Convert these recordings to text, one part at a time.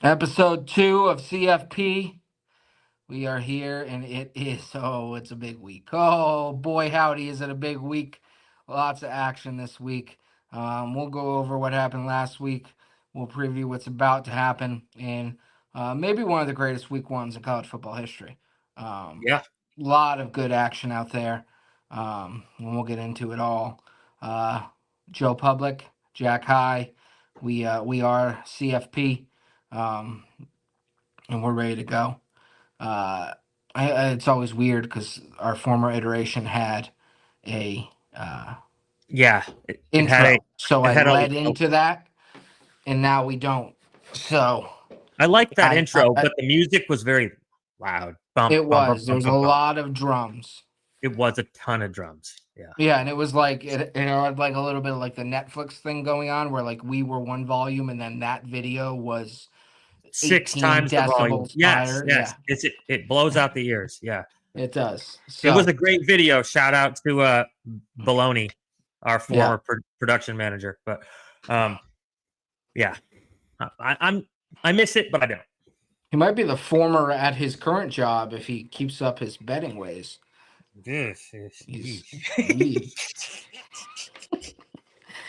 Episode 2 of CFP. We are here, and it's a big week. Oh, boy, howdy, is it a big week. Lots of action this week. We'll go over what happened last week. We'll preview what's about to happen, and maybe one of the greatest week ones in college football history. Yeah. Lot of good action out there, and we'll get into it all. Joe Public, Jack High, we are CFP. Um, and we're ready to go. Uh, it's always weird because our former iteration had a Yeah. It had a intro, so it I had led into that, and now we don't. So I liked that intro, I but the music was very loud. Bump, it bump, bump, was bump, there's a bump, bump. lot of drums. It was a ton of drums. Yeah. Yeah, and it was like it had like a little bit of like the Netflix thing going on, where like we were one volume, and then that video was 6 18 times the volume. decibels Yes, higher. yes. Yeah, It blows out the ears. Yeah. it does. It was So a great video. Shout out to Baloney, our yeah. former production manager. But yeah. I miss it, but I don't. He might be the former at his current job if he keeps up his betting ways. This is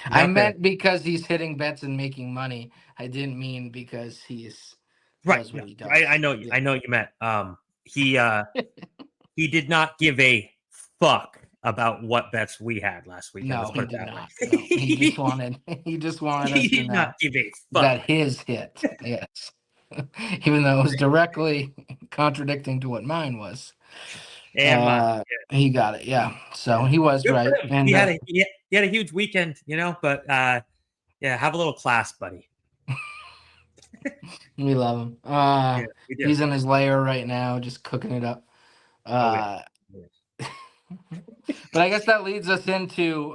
I nothing. meant because he's hitting bets and making money. I didn't mean because he's Right. does Yeah. what he does. I know Yeah. I know what you meant. He did not give a fuck about what bets we had last weekend. No, Let's put he it did that way. not. No, he just wanted He us to did not know give a that fuck. his hit. Yes. Even though it was directly contradicting to what mine was. And mine. He got it. Yeah. So Yeah. he was Good right. for him. And He had a huge weekend, but yeah, have a little class, buddy. we love him. Yeah, we do. He's in his lair right now, just cooking it up. Oh yeah. Uh, but I guess that leads us into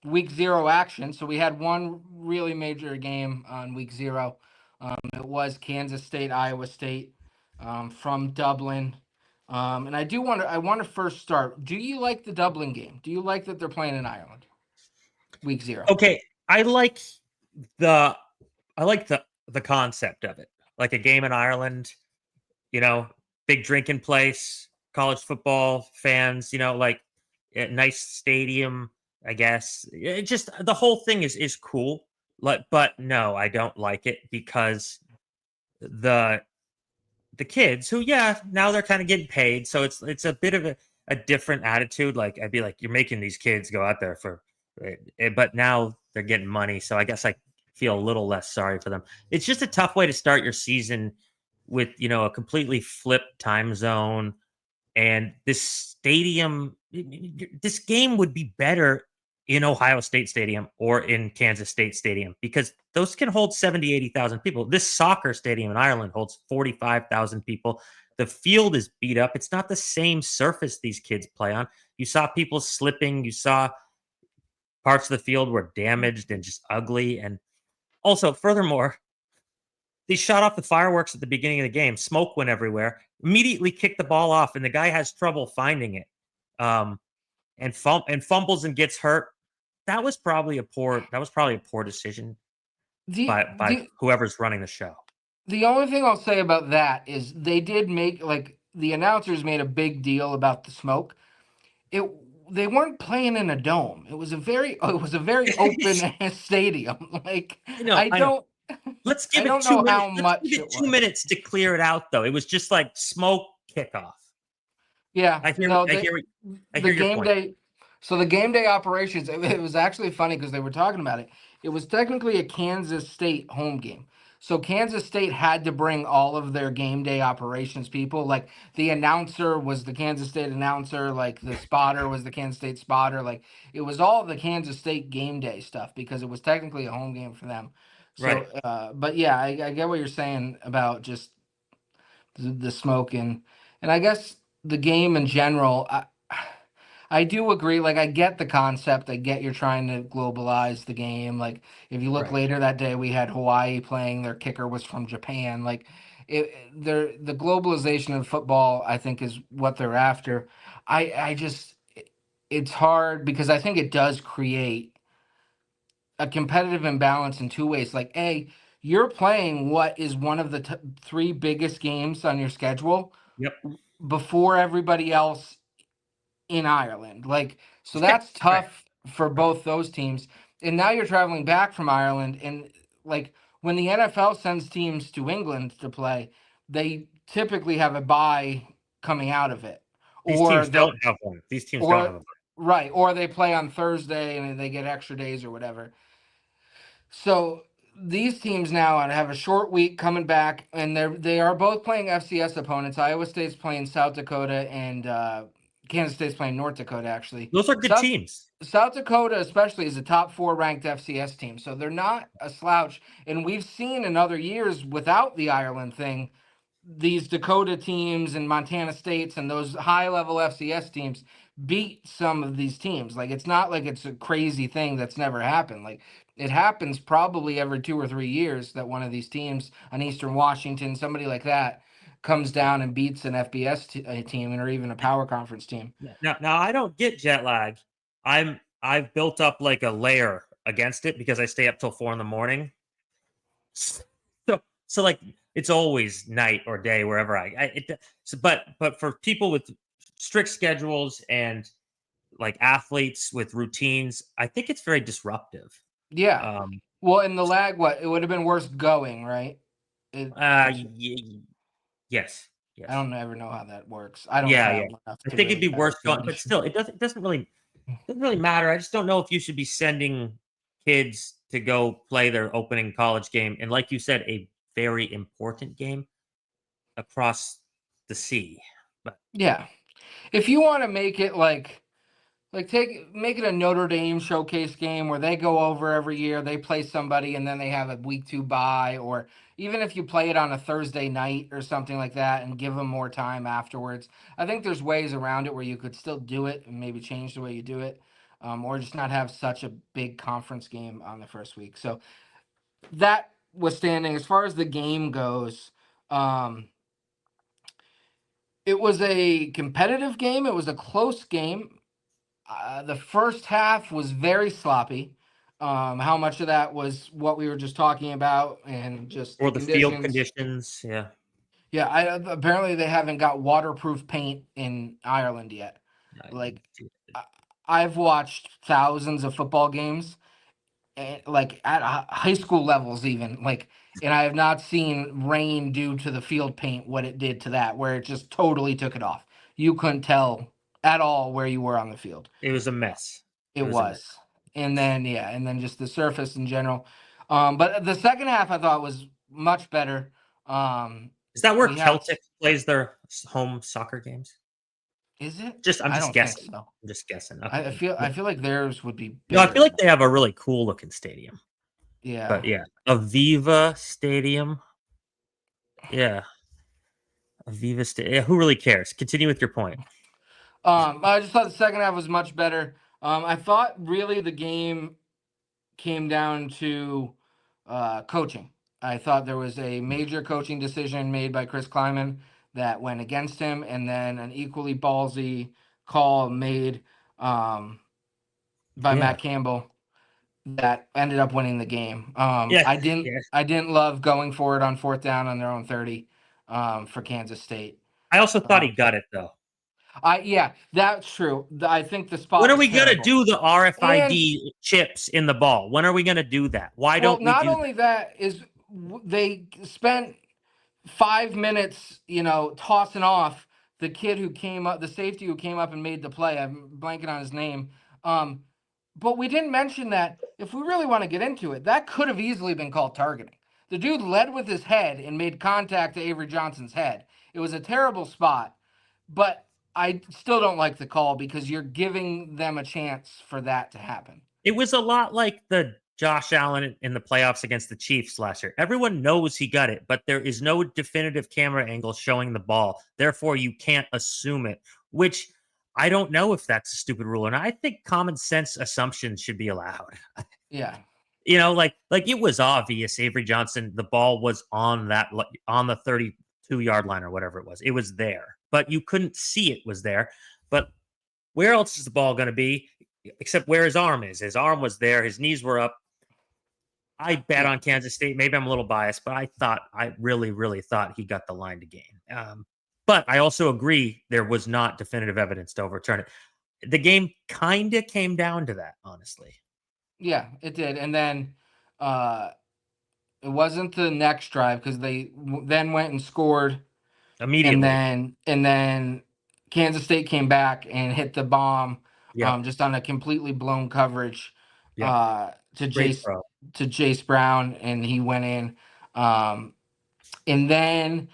week 0 action. So we had one really major game on week 0. It was Kansas State, Iowa State, from Dublin. And I want to first start. Do you like the Dublin game? Do you like that they're playing in Ireland? Week 0. Okay, I like the the concept of it. Like a game in Ireland, big drinking place, college football fans, like a nice stadium, I guess. It just the whole thing is cool. But no, I don't like it because the kids who, yeah, now they're kind of getting paid, so it's a bit of a different attitude. Like I'd be like, you're making these kids go out there for, but now they're getting money, so I guess I feel a little less sorry for them. It's just a tough way to start your season with a completely flipped time zone, and this stadium. This game would be better in Ohio State Stadium or in Kansas State Stadium because those can hold 70, 80,000 people. This soccer stadium in Ireland holds 45,000 people. The field is beat up. It's not the same surface these kids play on. You saw people slipping. You saw parts of the field were damaged and just ugly. And also, furthermore, they shot off the fireworks at the beginning of the game. Smoke went everywhere. Immediately kicked the ball off, and the guy has trouble finding it. And fumbles and gets hurt. That was probably a poor decision The, by the whoever's running the show. the only thing I'll say about that is they did make, like, the announcers made a big deal about the smoke. It They weren't playing in a dome. It was a very open stadium. Like I know. Let's I give it don't 2 know minutes. how Let's give much it it 2 was. minutes to clear it out, though. It was just like smoke kickoff. Yeah, I hear no, I hear I the hear your game point. day. So the game day operations. It was actually funny because they were talking about it. It was technically a Kansas State home game. So Kansas State had to bring all of their game day operations people. Like the announcer was the Kansas State announcer. Like the spotter was the Kansas State spotter. Like it was all the Kansas State game day stuff because it was technically a home game for them. So, Right. but yeah, I get what you're saying about just the smoke and I guess the game in general. I do agree. Like, I get the concept. I get you're trying to globalize the game. Like, if you look Right. later that day, we had Hawaii playing. Their kicker was from Japan. Like, the globalization of football, I think, is what they're after. I just, it's hard because I think it does create a competitive imbalance in two ways. Like, A, you're playing what is one of the three biggest games on your schedule Yep. before everybody else in Ireland. Like, so Right. that's tough for both those teams. And now you're traveling back from Ireland, and like when the NFL sends teams to England to play, they typically have a bye coming out of it, These or teams they'll, don't have one. These teams don't or have a. right, or they play on Thursday and they get extra days or whatever. So these teams now have a short week coming back, and they are both playing FCS opponents. Iowa State's playing South Dakota, and Kansas State's playing North Dakota. Actually, Those are good teams. South Dakota, especially, is a top four ranked FCS team, so they're not a slouch. And we've seen in other years without the Ireland thing, these Dakota teams and Montana States and those high level FCS teams beat some of these teams. Like, it's not like it's a crazy thing that's never happened. Like, it happens probably every 2 or 3 years that one of these teams, an Eastern Washington, somebody like that, comes down and beats an FBS team or even a power conference team. Now I don't get jet lag. I've built up like a layer against it because I stay up till 4 in the morning. So like it's always night or day wherever but for people with strict schedules and like athletes with routines, I think it's very disruptive. Yeah. Um, Well, in the lag, what it would have been worse going, right? It, uh, for sure. y- yes, I yes, don't ever know how that works. I don't yeah, yeah. travel enough I to think it'd really be have a worse good going, but still, issue. it doesn't really matter. I just don't know if you should be sending kids to go play their opening college game, and like you said, a very important game across the sea. But Yeah. If you want to make it like make it a Notre Dame showcase game where they go over every year, they play somebody, and then they have a week two bye, or even if you play it on a Thursday night or something like that and give them more time afterwards. I think there's ways around it where you could still do it and maybe change the way you do it, or just not have such a big conference game on the first week. So that was standing. As far as the game goes, um, it was a competitive game. It was a close game. The first half was very sloppy. How much of that was what we were just talking about and just the or the field conditions? conditions, yeah. Yeah, apparently they haven't got waterproof paint in Ireland yet. I- Like, I, I've watched thousands of football games, like at high school levels, even like, and I have not seen rain do to the field paint what it did to that, where it just totally took it off. You couldn't tell at all where you were on the field. It was a mess. It It was a mess. was. And then yeah, and then just the surface in general. But the second half I thought was much better. Um, Is that where we had Celtic plays their home soccer games? is it? I'm I just don't think guessing. so. I'm just guessing. I Okay. feel I feel like theirs would be No, I feel bigger. like they have a really cool looking stadium. Yeah. But yeah, Aviva Stadium. Yeah, Aviva Stadium. Yeah, who really cares? Continue with your point. I just thought the second half was much better. I thought really the game came down to coaching. I thought there was a major coaching decision made by Chris Kleiman that went against him, and then an equally ballsy call made by Yeah. Matt Campbell that ended up winning the game. Yeah. I didn't Yeah. I didn't love going for it on fourth down on their own 30 for Kansas State. I also thought Uh, he got it though. yeah, that's true. I think the When spot are was we gonna terrible. do the And RFID chips in the ball? When are we gonna do that? Why well, don't we not do only that? that is they spent 5 minutes, tossing off the kid who came up, the safety who came up and made the play. I'm blanking on his name. Um, but we didn't mention that if we really want to get into it, that could have easily been called targeting. The dude led with his head and made contact to Avery Johnson's head. It was a terrible spot, but I still don't like the call because you're giving them a chance for that to happen. It was a lot like the Josh Allen in the playoffs against the Chiefs last year. Everyone knows he got it, but there is no definitive camera angle showing the ball. Therefore, you can't assume it, which I don't know if that's a stupid rule. And I think common sense assumptions should be allowed. Yeah. Like it was obvious Avery Johnson, the ball was on the 32-yard line or whatever it was. It was there, but you couldn't see it was there. But where else is the ball going to be except where his arm is? His arm was there, his knees were up. I bet Yeah, on Kansas State. Maybe I'm a little biased, but I really, really thought he got the line to gain. But I also agree there was not definitive evidence to overturn it. The game kind of came down to that, honestly. yeah, it did. And then uh, it wasn't the next drive because they then went and scored, and Immediately. then Kansas State came back and hit the bomb, Yep. just on a completely blown coverage, Yep. to Great Jace throw. Brown, and he went in. And then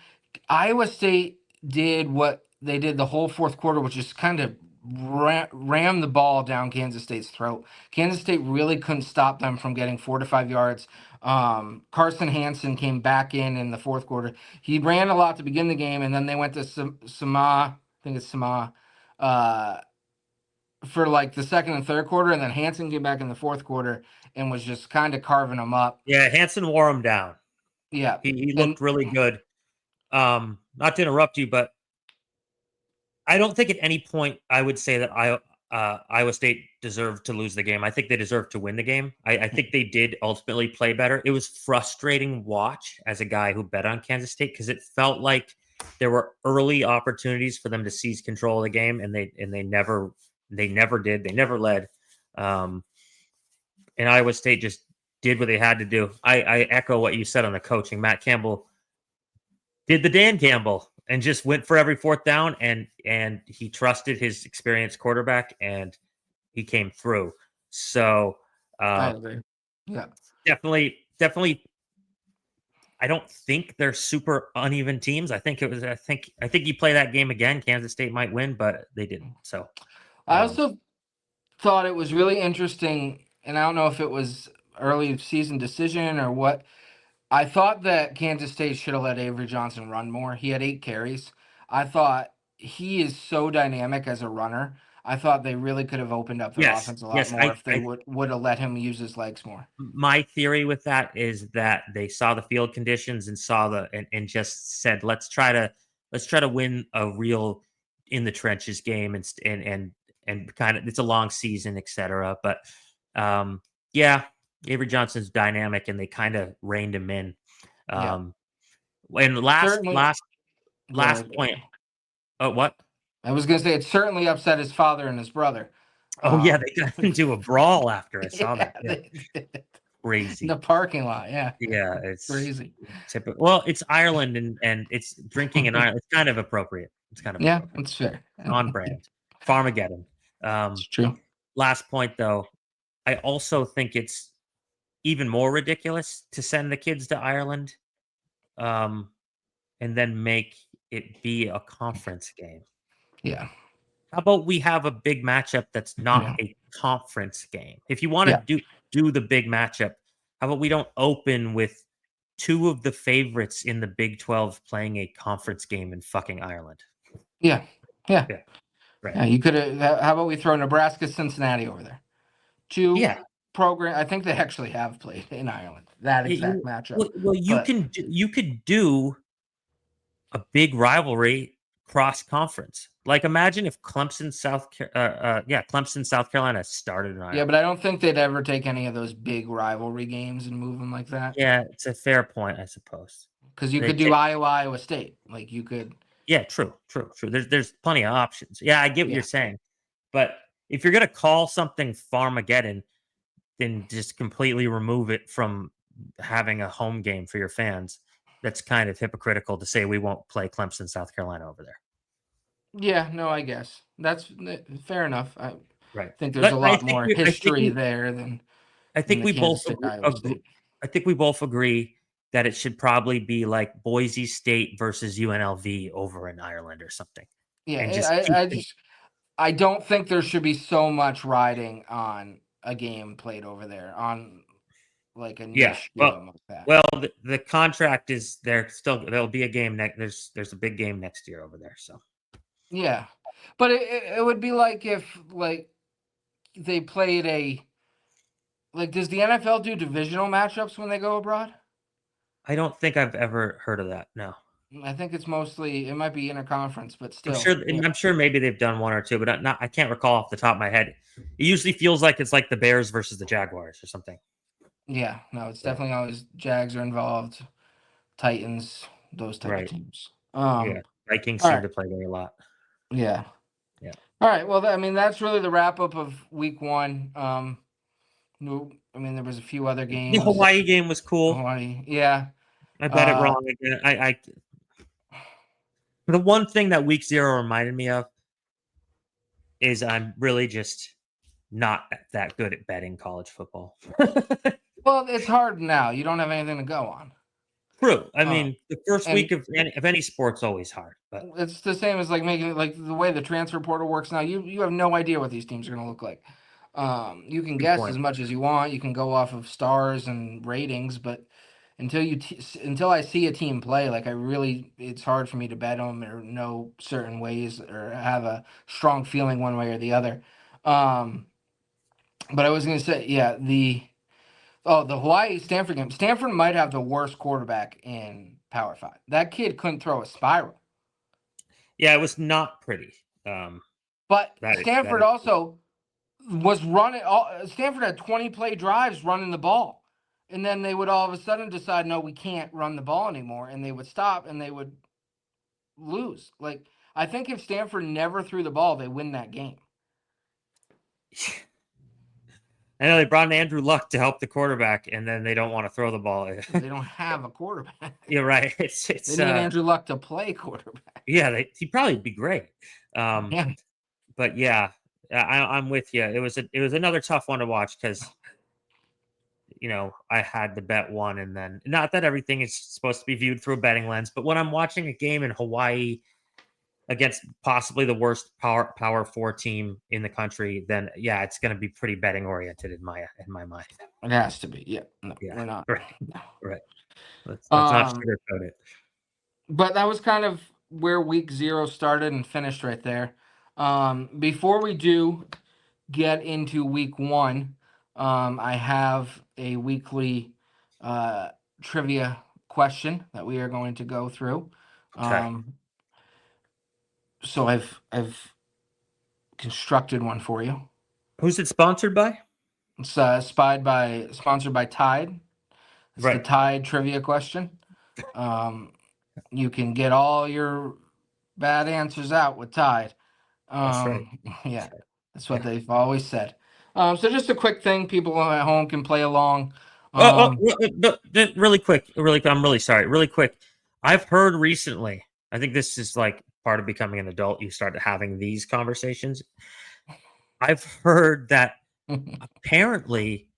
Iowa State did what they did the whole fourth quarter, which is kind of ram the ball down Kansas State's throat. Kansas State really couldn't stop them from getting 4 to 5 yards. Carson Hansen came back in the fourth quarter. He ran a lot to begin the game, and then they went to Sama, I think it's Sama, uh, for like the second and third quarter, and then Hansen came back in the fourth quarter and was just kind of carving them up. Yeah, Hansen wore him down. Yeah, He and looked really good. Not to interrupt you, but I don't think at any point I would say that Iowa State deserved to lose the game. I think they deserved to win the game. I think they did ultimately play better. It was frustrating watch as a guy who bet on Kansas State because it felt like there were early opportunities for them to seize control of the game, and they never did. They never led. Um, and Iowa State just did what they had to do. I echo what you said on the coaching. Matt Campbell did the Dan Campbell and just went for every fourth down, and he trusted his experienced quarterback, and he came through. So I uh, agree. Yeah, definitely. I don't think they're super uneven teams. I think it was. I think you play that game again, Kansas State might win, but they didn't. So I also thought it was really interesting, and I don't know if it was early season decision or what. I thought that Kansas State should have let Avery Johnson run more. He had 8 carries. I thought he is so dynamic as a runner. I thought they really could have opened up their yes, offense a lot yes. more if they would have let him use his legs more. My theory with that is that they saw the field conditions and saw and just said let's try to win a real in the trenches game and kind of it's a long season, etc. But um, yeah, Avery Johnson's dynamic and they kind of reined him in. Yeah, Um, and certainly. Go last ahead. point. Oh, what? I was gonna say it certainly upset his father and his brother. Oh yeah, Um, they got into a brawl after I saw yeah, that. Yeah, they did. In the crazy. parking lot. Yeah, Yeah, it's crazy. typical. Well, it's Ireland and it's drinking in Ireland. It's kind of appropriate. It's kind of Yeah, appropriate. that's fair. On brand. Farmageddon. It's Um, true. last point though, I also think it's even more ridiculous to send the kids to Ireland, um, and then make it be a conference game. Yeah, How about we have a big matchup that's not yeah, a conference game? If you want to yeah, do the big matchup, how about we don't open with two of the favorites in the Big 12 playing a conference game in fucking Ireland? yeah, yeah. Yeah, right. Yeah, you could have. How about we throw Nebraska, Cincinnati over there? Two Yeah. program. I think they actually have played in Ireland that exact matchup. Well, But you could do a big rivalry cross conference. Like imagine if Clemson South Carolina started in yeah, Ireland. but I don't think they'd ever take any of those big rivalry games and move them like that. Yeah, it's a fair point, I suppose. Because you They could do take Iowa State. Like you could. Yeah, true. There's plenty of options. Yeah, I get what you're Yeah, saying. But if you're gonna call something Farmageddon, then just completely remove it from having a home game for your fans. That's kind of hypocritical to say we won't play Clemson, South Carolina over there. yeah. No, I guess that's fair enough. I Right. think there's a But lot more history there I than think the we both Kansas State Iowa State. I think we both agree that it should probably be like Boise State versus UNLV over in Ireland or something. Yeah, And just keep it I don't think there should be so much riding on a game played over there on like a yeah. niche game like that. Well, the contract is there still there'll be a game next there's a big game next year over there. So Yeah, but it would be like if like they played a like does the NFL do divisional matchups when they go abroad? I don't think I've ever heard of that. No. I think it's mostly it might be interconference, but I'm still, sure yeah, I'm sure maybe they've done one or two, but I can't recall off the top of my head. It usually feels like it's like the Bears versus the Jaguars or something. Yeah, no, it's Yeah. definitely always Jags are involved, Titans, those type of Right. teams. Yeah. Vikings All seem right, to play there a lot. yeah. Yeah. All right, well, I mean, that's really the wrap up of week one. I mean, there was a few other The games. Hawaii game was cool. Hawaii, yeah. I bet it Uh, wrong again. The one thing that week 0 reminded me of is I'm really just not that good at betting college football. well, it's hard now. You don't have anything to go on. True. I Uh, mean, the first week and of any sport's always hard, but it's the same as like making like the way the transfer portal works now. You have no idea what these teams are going to look like. You can good guess as point. much as you want. You can go off of stars and ratings, but until I see a team play, like it's hard for me to bet them or know certain ways or have a strong feeling one way or the other. Um, but I was going to say, yeah, the Hawaii Stanford game. Stanford might have the worst quarterback in Power Five. That kid couldn't throw a spiral. Yeah, it was not pretty. Um, But that Stanford is also was running. Stanford had 20 play drives running the ball, and then they would all of a sudden decide, no, we can't run the ball anymore, and they would stop and they would lose. Like I think if Stanford never threw the ball, they win that game. I know they brought in Andrew Luck to help the quarterback, and then they don't want to throw the ball. They don't have a quarterback. You're right. They It's need Andrew Luck to play quarterback. yeah, he'd probably be great. Um, Yeah. but yeah, I'm with you. It was another tough one to watch because I had the bet one, and then not that everything is supposed to be viewed through a betting lens, but when I'm watching a game in Hawaii against possibly the worst power four team in the country, then yeah, it's going to be pretty betting oriented in my mind. It has to be. Yeah. No, Yeah, we're not. right, No. right. Let's not Um, sugarcoat it. but that was kind of where week zero started and finished right there. Before we do get into week one, I have a weekly uh, trivia question that we are going to go through. Okay, Um, so I've constructed one for you. who's it sponsored by? It's sponsored by Tide. It's the Right, Tide trivia question. Um, you can get all your bad answers out with Tide. that's right. Yeah, That's right. that's what Yeah. they've always said. So just a quick thing, people at home can play along. Um, Really quick, I'm really sorry. Really quick, I've heard recently. I think this is like part of becoming an adult. You start having these conversations. I've heard that apparently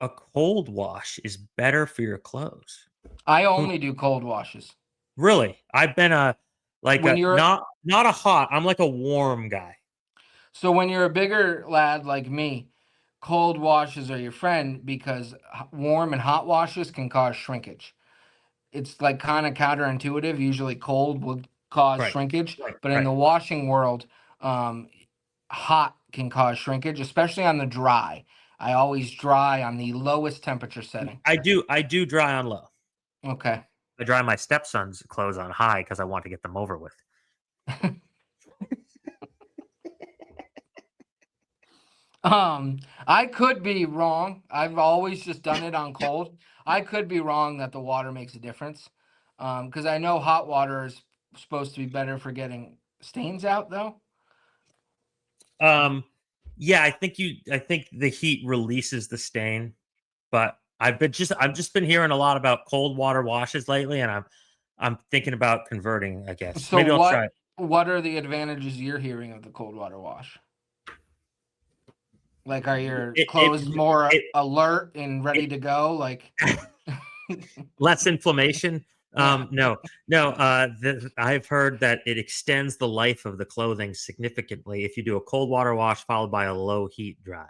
a cold wash is better for your clothes. I Hmm. only do cold washes. Really, I've been a like When a you're not a hot. I'm like a warm guy. when you're a bigger lad like me, cold washes are your friend because warm and hot washes can cause shrinkage. It's like kind of counterintuitive. Usually, cold will cause Right, shrinkage, but in right. the washing world, um, hot can cause shrinkage, especially on the dry. I always dry on the lowest temperature setting. I do dry on low. Okay. I dry my stepson's clothes on high because I want to get them over with. I could be wrong. I've always just done it on cold. I could be wrong that the water makes a difference. Because I know hot water is supposed to be better for getting stains out, though. Um, yeah, I think the heat releases the stain, but I've just been hearing a lot about cold water washes lately, and I'm thinking about converting, I guess. So Maybe I'll try it. what are the advantages you're hearing of the cold water wash? Like, are your It clothes more it, alert and ready it to go? Like, less inflammation. yeah. No, no. I've heard that it extends the life of the clothing significantly if you do a cold water wash followed by a low heat dry.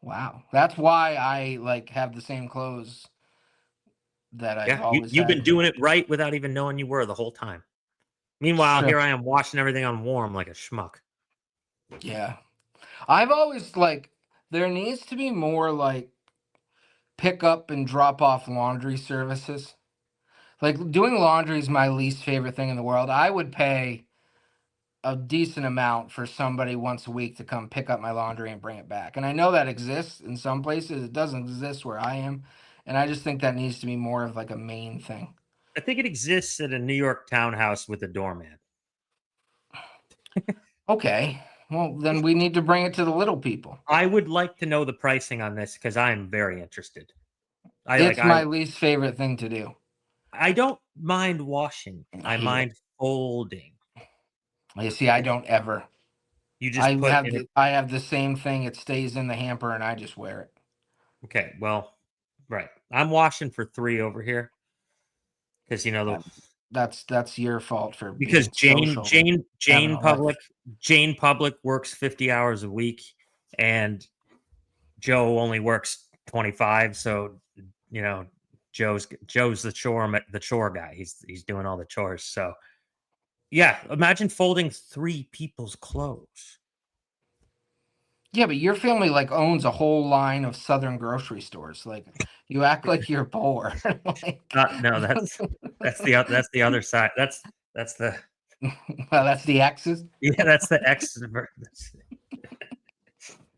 Wow. That's why I like have the same clothes that I've Yeah, always you've been had. doing it right without even knowing you were the whole time. Meanwhile, Sure. here I am washing everything on warm like a schmuck. Yeah. I've always like there needs to be more like pick up and drop off laundry services. Like doing laundry is my least favorite thing in the world. I would pay a decent amount for somebody once a week to come pick up my laundry and bring it back. And I know that exists in some places. It doesn't exist where I am. And I just think that needs to be more of like a main thing. I think it exists at a New York townhouse with a doorman. Okay. Well, then we need to bring it to the little people. I would like to know the pricing on this because I'm very interested. I like It's my least favorite thing to do. I don't mind washing. I I hate it. mind folding. You see, I It's don't ever. you just put in a I have the same thing. It stays in the hamper and I just wear it. okay, well, right. I'm washing for 3 over here because you know the Uh, that's your fault for because being social and having a life. Jane Public works 50 hours a week and Joe only works 25, so you know Joe's the chore guy. He's doing all the chores. So yeah, imagine folding 3 people's clothes. Yeah, but your family like owns a whole line of southern grocery stores. Like you act like you're poor. Like No, that's the other side. That's the well, that's the X's. yeah, that's the X.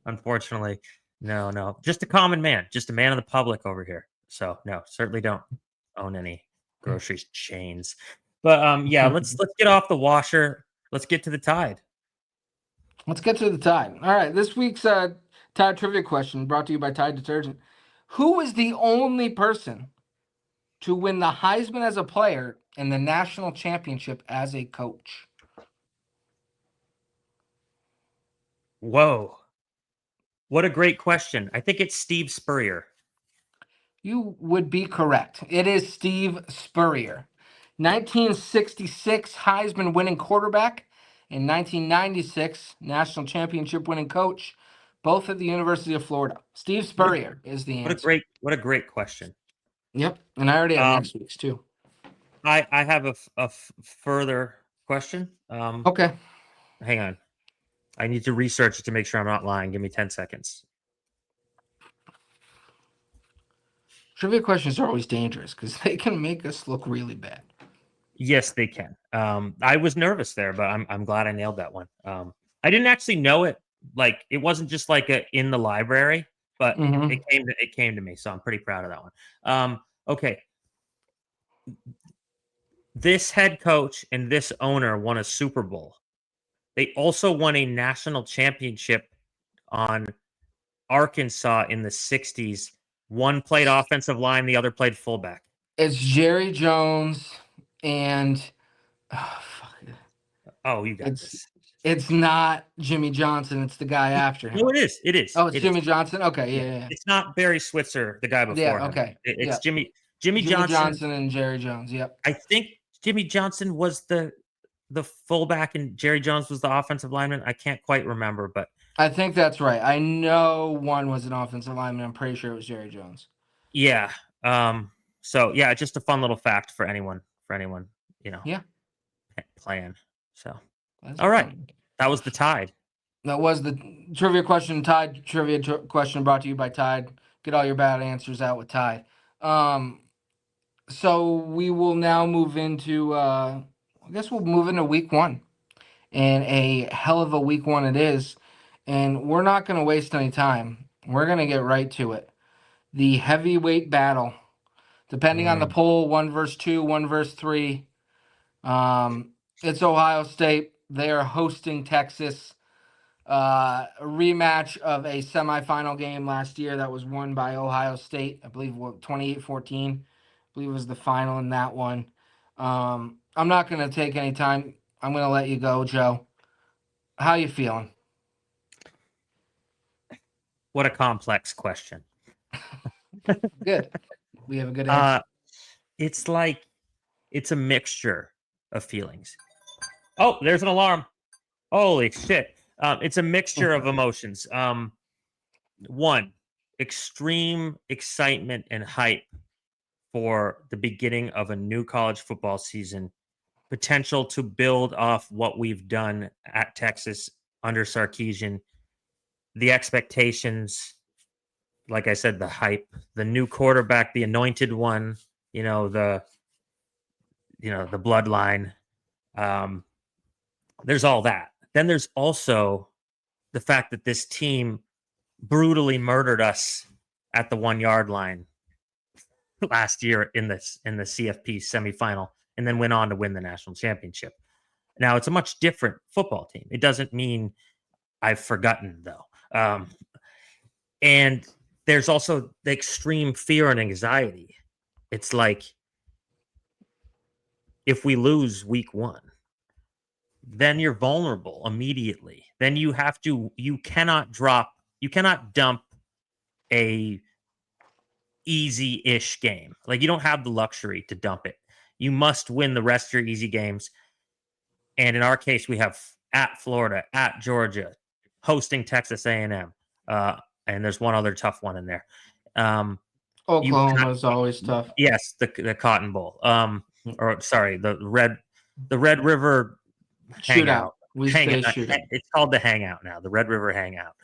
Unfortunately, no, just a common man, just a man of the public over here. So no, certainly don't own any grocery chains. But yeah, let's get off the washer. Let's get to the Tide. Let's get to the Tide. All right, this week's Tide trivia question brought to you by Tide Detergent. Who is the only person to win the Heisman as a player and the national championship as a coach? Whoa, what a great question! I think it's Steve Spurrier. You would be correct. It is Steve Spurrier, 1966 Heisman winning quarterback and 1996 national championship winning coach, both at the University of Florida. Steve What a, Spurrier is the answer. what a great question. Yep, and I already have Um, next week's too. I have a further question. Okay. Hang on. I need to research it to make sure I'm not lying. Give me 10 seconds. Trivia questions are always dangerous because they can make us look really bad. Yes, they can. I was nervous there, but I'm glad I nailed that one. I didn't actually know it. Like it wasn't just like a in the library, but Mm-hmm. it came to me, so I'm pretty proud of that one. Okay, this head coach and this owner won a Super Bowl. They also won a national championship on Arkansas in the 60s. One played offensive line, the other played fullback. It's Jerry Jones and fuck. Oh, you got It's this. it's not Jimmy Johnson. It's the guy after No, him. it is. It is. Oh, it's It is. Jimmy Johnson. Okay, Yeah. yeah. It's not Barry Switzer, the guy before Yeah, him. okay. It's Yeah. Jimmy Jimmy Johnson. Johnson and Jerry Jones. Yep. I think Jimmy Johnson was the fullback and Jerry Jones was the offensive lineman. I can't quite remember, but I think that's right. I know one was an offensive lineman. I'm pretty sure it was Jerry Jones. yeah. So yeah, just a fun little fact for anyone, you know, Yeah. playing. So That's all right. fun. That was the Tide. That was the trivia question. Tide trivia question brought to you by Tide. Get all your bad answers out with Tide. So we will now move into I guess we'll move into week one. And a hell of a week one it is. And we're not gonna waste any time. We're gonna get right to it. The heavyweight battle. Depending on the Mm, poll, 1 versus 2, 1 versus 3. It's Ohio State. They are hosting Texas. A rematch of a semifinal game last year that was won by Ohio State. I believe 28-14. I believe it was the final in that one. I'm not going to take any time. I'm going to let you go, Joe. How you feeling? what a complex question. Good. We have a good Uh answer. it's like it's a mixture of feelings. Oh, there's an alarm. Holy shit. It's a mixture of emotions. One, extreme excitement and hype for the beginning of a new college football season, potential to build off what we've done at Texas under Sarkeesian, the expectations, like I said, the hype, the new quarterback, the anointed one, you know, the bloodline. Um, there's all that. Then there's also the fact that this team brutally murdered us at the 1 yard line last year in the CFP semifinal, and then went on to win the national championship. Now it's a much different football team. It doesn't mean I've forgotten though. And there's also the extreme fear and anxiety. It's like if we lose week one, then you're vulnerable immediately. Then you cannot dump a easy-ish game. Like you don't have the luxury to dump it. You must win the rest of your easy games. And in our case, we have at Florida, at Georgia, hosting Texas A&M, and there's one other tough one in there. You Oklahoma is always tough. Yes, the Cotton Bowl. Or sorry, the Red River Shootout. Hangout. We say shootout. It's called the Hangout now, the Red River Hangout.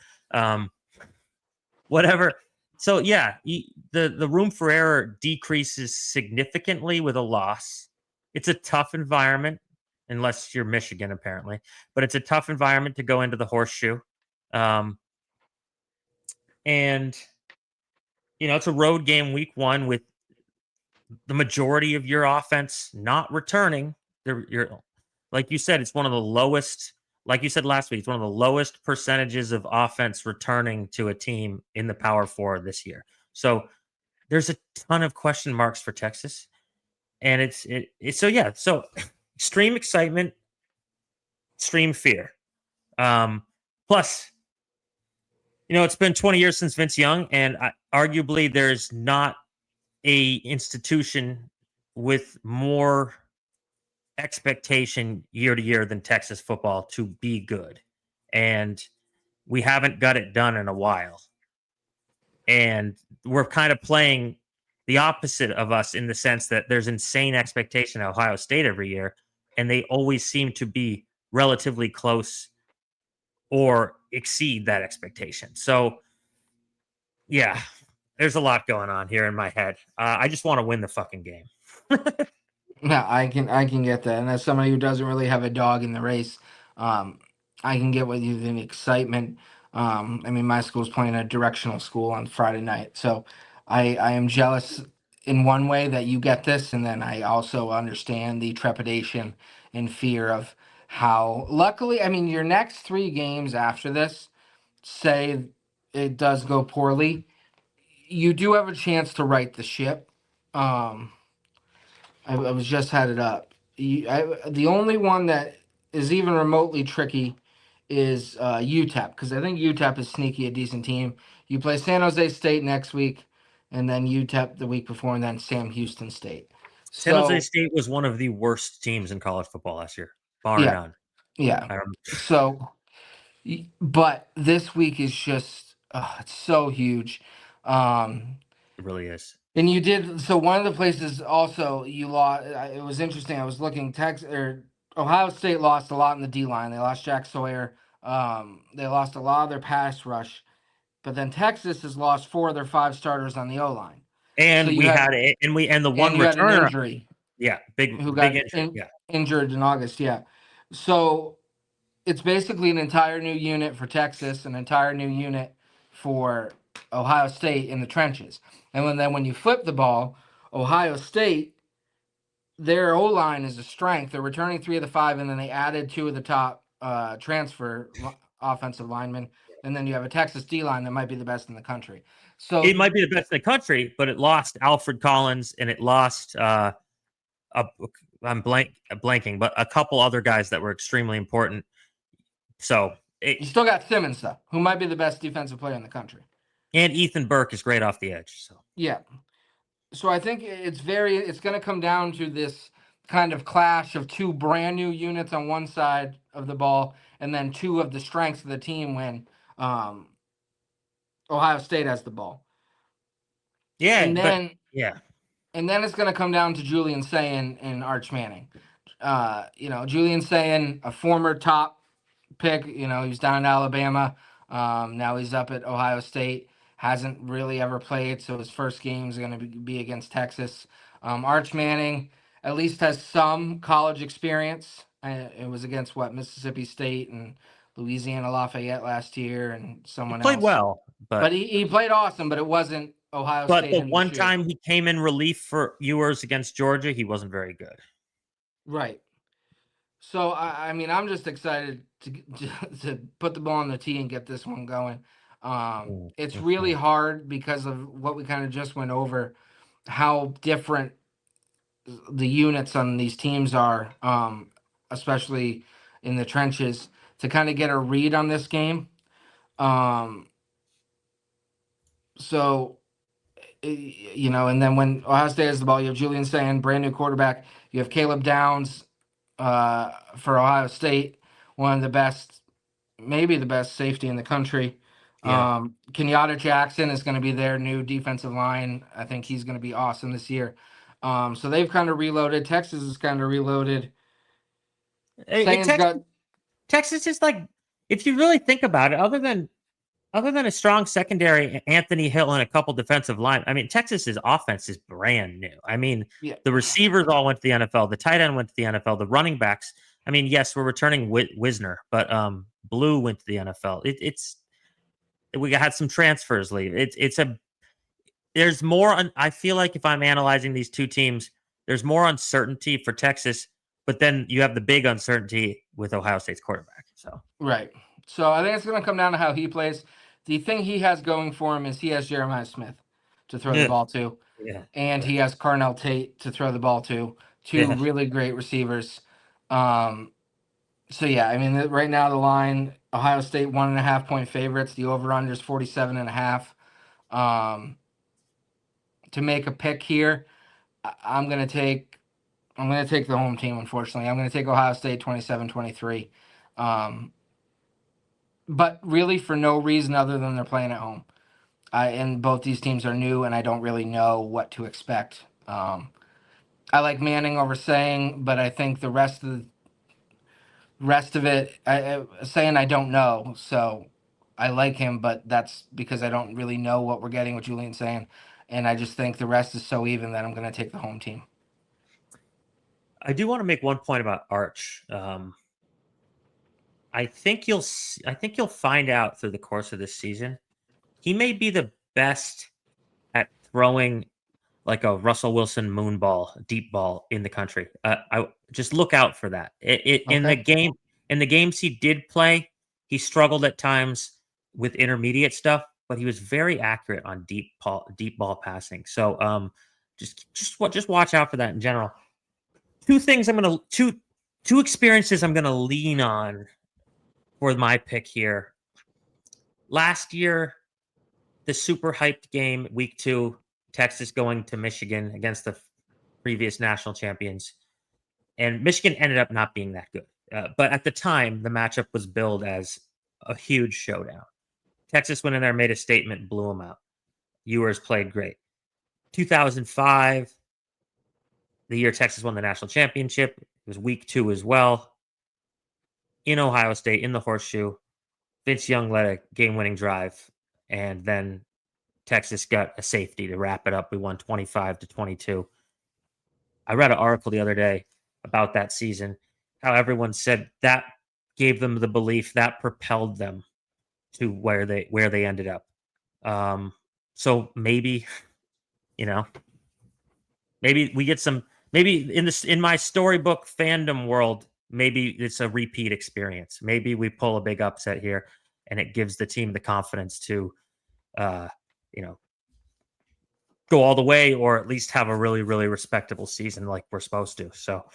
Whatever. So yeah, the room for error decreases significantly with a loss. It's a tough environment, unless you're Michigan, apparently, but it's a tough environment to go into the horseshoe. And it's a road game week one with the majority of your offense not returning. You're like you said, it's one of the lowest. Like you said last week, it's one of the lowest percentages of offense returning to a team in the Power Four this year. So there's a ton of question marks for Texas, and it's so yeah. So extreme excitement, extreme fear. Plus, it's been 20 years since Vince Young, and arguably there's not a institution with more expectation year to year than Texas football to be good. And we haven't got it done in a while. And we're kind of playing the opposite of us in the sense that there's insane expectation at Ohio State every year, and they always seem to be relatively close or exceed that expectation. So, yeah, there's a lot going on here in my head. I just want to win the fucking game. Yeah, I can get that. And as somebody who doesn't really have a dog in the race, um, I can get with you the excitement. I mean, my school's playing a directional school on Friday night, so I am jealous in one way that you get this, and then I also understand the trepidation and fear of how. Luckily, I mean, your next three games after this, say it does go poorly, you do have a chance to right the ship. Um, I was just had it up. The only one that is even remotely tricky is UTEP, because I think UTEP is sneaky a decent team. You play San Jose State next week, and then UTEP the week before, and then Sam Houston State. San Jose So State was one of the worst teams in college football last year, bar yeah, none. yeah. I remember. So, but this week is just it's so huge. Um, It really is. And you did so. One of the places also you lost. It was interesting. I was looking. Texas or Ohio State lost a lot in the D line. They lost Jack Sawyer. They lost a lot of their pass rush. But then Texas has lost four of their five starters on the O line. So And you we had had the and one you had an returner. injury Yeah, who big got injury. Yeah. injured in August. Yeah. So it's basically an entire new unit for Texas, an entire new unit for Ohio State in the trenches. And when you flip the ball, Ohio State, their O line is a strength. They're returning three of the five, and then they added two of the top offensive linemen. And then you have a Texas D line that might be the best in the country. It So might be the best in the country, but it lost Alfred Collins and it lost a, I'm blanking, but a couple other guys that were extremely important. So you still got Simmons, though, who might be the best defensive player in the country. and Ethan Burke is great off the edge. So Yeah. So I think it's going to come down to this kind of clash of two brand new units on one side of the ball, and then two of the strengths of the team when um, Ohio State has the ball. yeah, And but then yeah, it's going to come down to Julian Sayin and Arch Manning. Julian Sayin, a former top pick. He was down in Alabama. Now he's up at Ohio State. Hasn't really ever played, so his first game is going to be against Texas. Arch Manning, at least has some college experience. It was against what, Mississippi State and Louisiana Lafayette last year, and He someone played else. well, But he played awesome, but it wasn't Ohio but State the in the one shoe. time he came in relief for Ewers against Georgia, he wasn't very good. Right. So I mean, I'm just excited to put the ball on the tee and get this one going. It's really Mhm. hard because of what we kind of just went over, how different the units on these teams are, especially in the trenches, to kind of get a read on this game. Um, so and then when Ohio State has the ball, you have Julian Sand, brand new quarterback. You have Caleb Downs for Ohio State, one of the best, maybe the best safety in the country. Yeah. Kenyatta Jackson is going to be their new defensive line. I think he's going to be awesome this year. So they've kind of reloaded. Texas is kind of reloaded. Sands got Texas is like, if you really think about it, other than a strong secondary, Anthony Hill and a couple defensive line, I mean, Texas's offense is brand new. I mean, yeah the receivers all went to the NFL. The tight end went to the NFL. The running backs, I mean, yes, we're returning Wisner, but Blue went to the NFL. It's we had some transfers leave. It's a there's more. I feel like if I'm analyzing these two teams, there's more uncertainty for Texas, but then you have the big uncertainty with Ohio State's quarterback. So right. So I think it's going to come down to how he plays. The thing he has going for him is he has Jeremiah Smith to throw the yeah, ball to, yeah, and he has Carnell Tate to throw the ball to. Two yeah. really great receivers. Um, So yeah, I mean, right now the line, Ohio State 1.5 point favorites. The over under is 47.5. Um, to make a pick here, I'm gonna take the home team. Unfortunately, I'm gonna take Ohio State 27-23. Um, but really for no reason other than they're playing at home. And both these teams are new, and I don't really know what to expect. I like Manning over saying, but I think the rest of it, saying I don't know. So I like him, but that's because I don't really know what we're getting with Julian saying, and I just think the rest is so even that I'm going to take the home team. I do want to make one point about Arch. I think you'll find out through the course of this season. He may be the best at throwing like a Russell Wilson moon ball, deep ball in the country. I just look out for that. Okay. In the games he did play, he struggled at times with intermediate stuff, but he was very accurate on deep ball passing. So just watch out for that in general. Two things two experiences I'm gonna lean on for my pick here. Last year, the super hyped game, week 2, Texas going to Michigan against the previous national champions. And Michigan ended up not being that good. But at the time, the matchup was billed as a huge showdown. Texas went in there, made a statement, blew them out. Ewers played great. 2005, the year Texas won the national championship, it was week 2 as well. In Ohio State, in the horseshoe, Vince Young led a game winning drive. And then Texas got a safety to wrap it up. We won 25-22. I read an article the other day about that season, how everyone said that gave them the belief that propelled them to where they ended up. So maybe, you know, maybe we get some maybe in my storybook fandom world, maybe it's a repeat experience. Maybe we pull a big upset here and it gives the team the confidence to uh, you know, go all the way or at least have a really, really respectable season like we're supposed to. So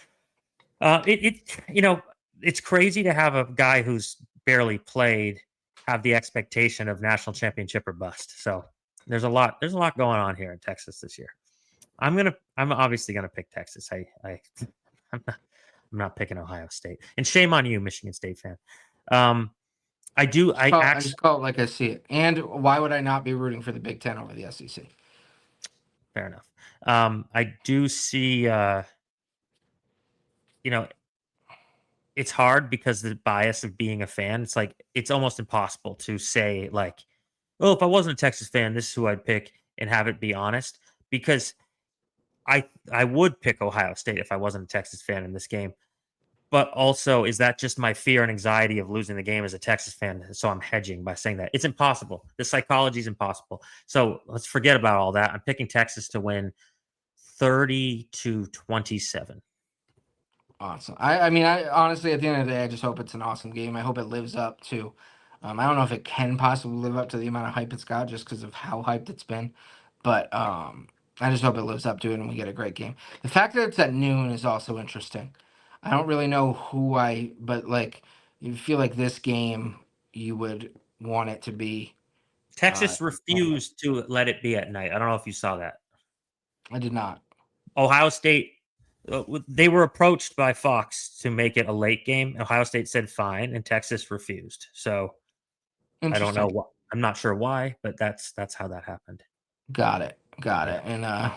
it's crazy to have a guy who's barely played have the expectation of national championship or bust. So there's a lot going on here in Texas this year. I'm obviously gonna pick Texas. I'm not, I'm not picking Ohio State. And shame on you, Michigan State fan. Um, I just call it like I see it. And why would I not be rooting for the Big Ten over the SEC? fair enough. I do see you know, it's hard because the bias of being a fan. It's like it's almost impossible to say like, "Oh, if I wasn't a Texas fan, this is who I'd pick," and have it be honest. Because I would pick Ohio State if I wasn't a Texas fan in this game. But also, is that just my fear and anxiety of losing the game as a Texas fan? So I'm hedging by saying that it's impossible. The psychology is impossible. So let's forget about all that. I'm picking Texas to win 30-27. Awesome. I mean, I honestly, at the end of the day, I just hope it's an awesome game. I hope it lives up to. I don't know if it can possibly live up to the amount of hype it's got, just because of how hyped it's been. But I just hope it lives up to it, and we get a great game. The fact that it's at noon is also interesting. I don't really know but like, you feel like this game, you would want it to be. Texas I refused to let it be at night. I don't know if you saw that. did not. Ohio State, they were approached by Fox to make it a late game. Ohio State said fine, and Texas refused. So I don't know Interesting. what. I'm not sure why, but that's how that happened. Got it. Got Yeah. it. And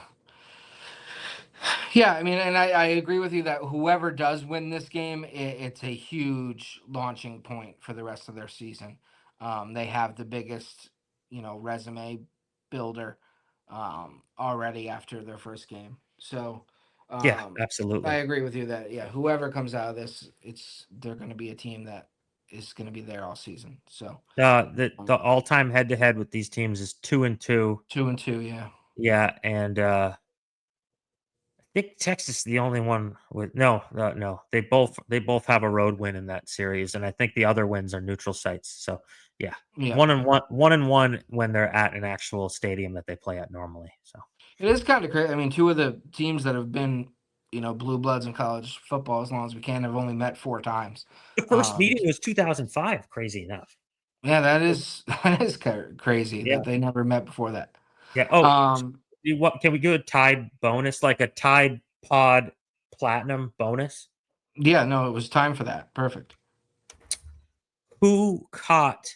yeah, I mean, and I agree with you that whoever does win this game, it's a huge launching point for the rest of their season. They have the biggest, resume builder already after their first game. So Yeah, um, I absolutely. agree with you that yeah, whoever comes out of this, they're going to be a team that is going to be there all season. So The all time head to head with these teams is 2-2. 2-2, yeah. Yeah, and I think Texas is the only one with no. They both have a road win in that series, and I think the other wins are neutral sites. So yeah, Yeah. 1-1 when they're at an actual stadium that they play at normally. So It is kind of crazy. I mean, two of the teams that have been, blue bloods in college football as long as we can have only met four times. the first Um, meeting was 2005. Crazy enough. yeah, that is that is crazy Yeah, that they never met before that. yeah. Oh, Um, what can we do a Tide bonus, like a Tide Pod Platinum bonus? yeah, no, it was time for that. Perfect. Who caught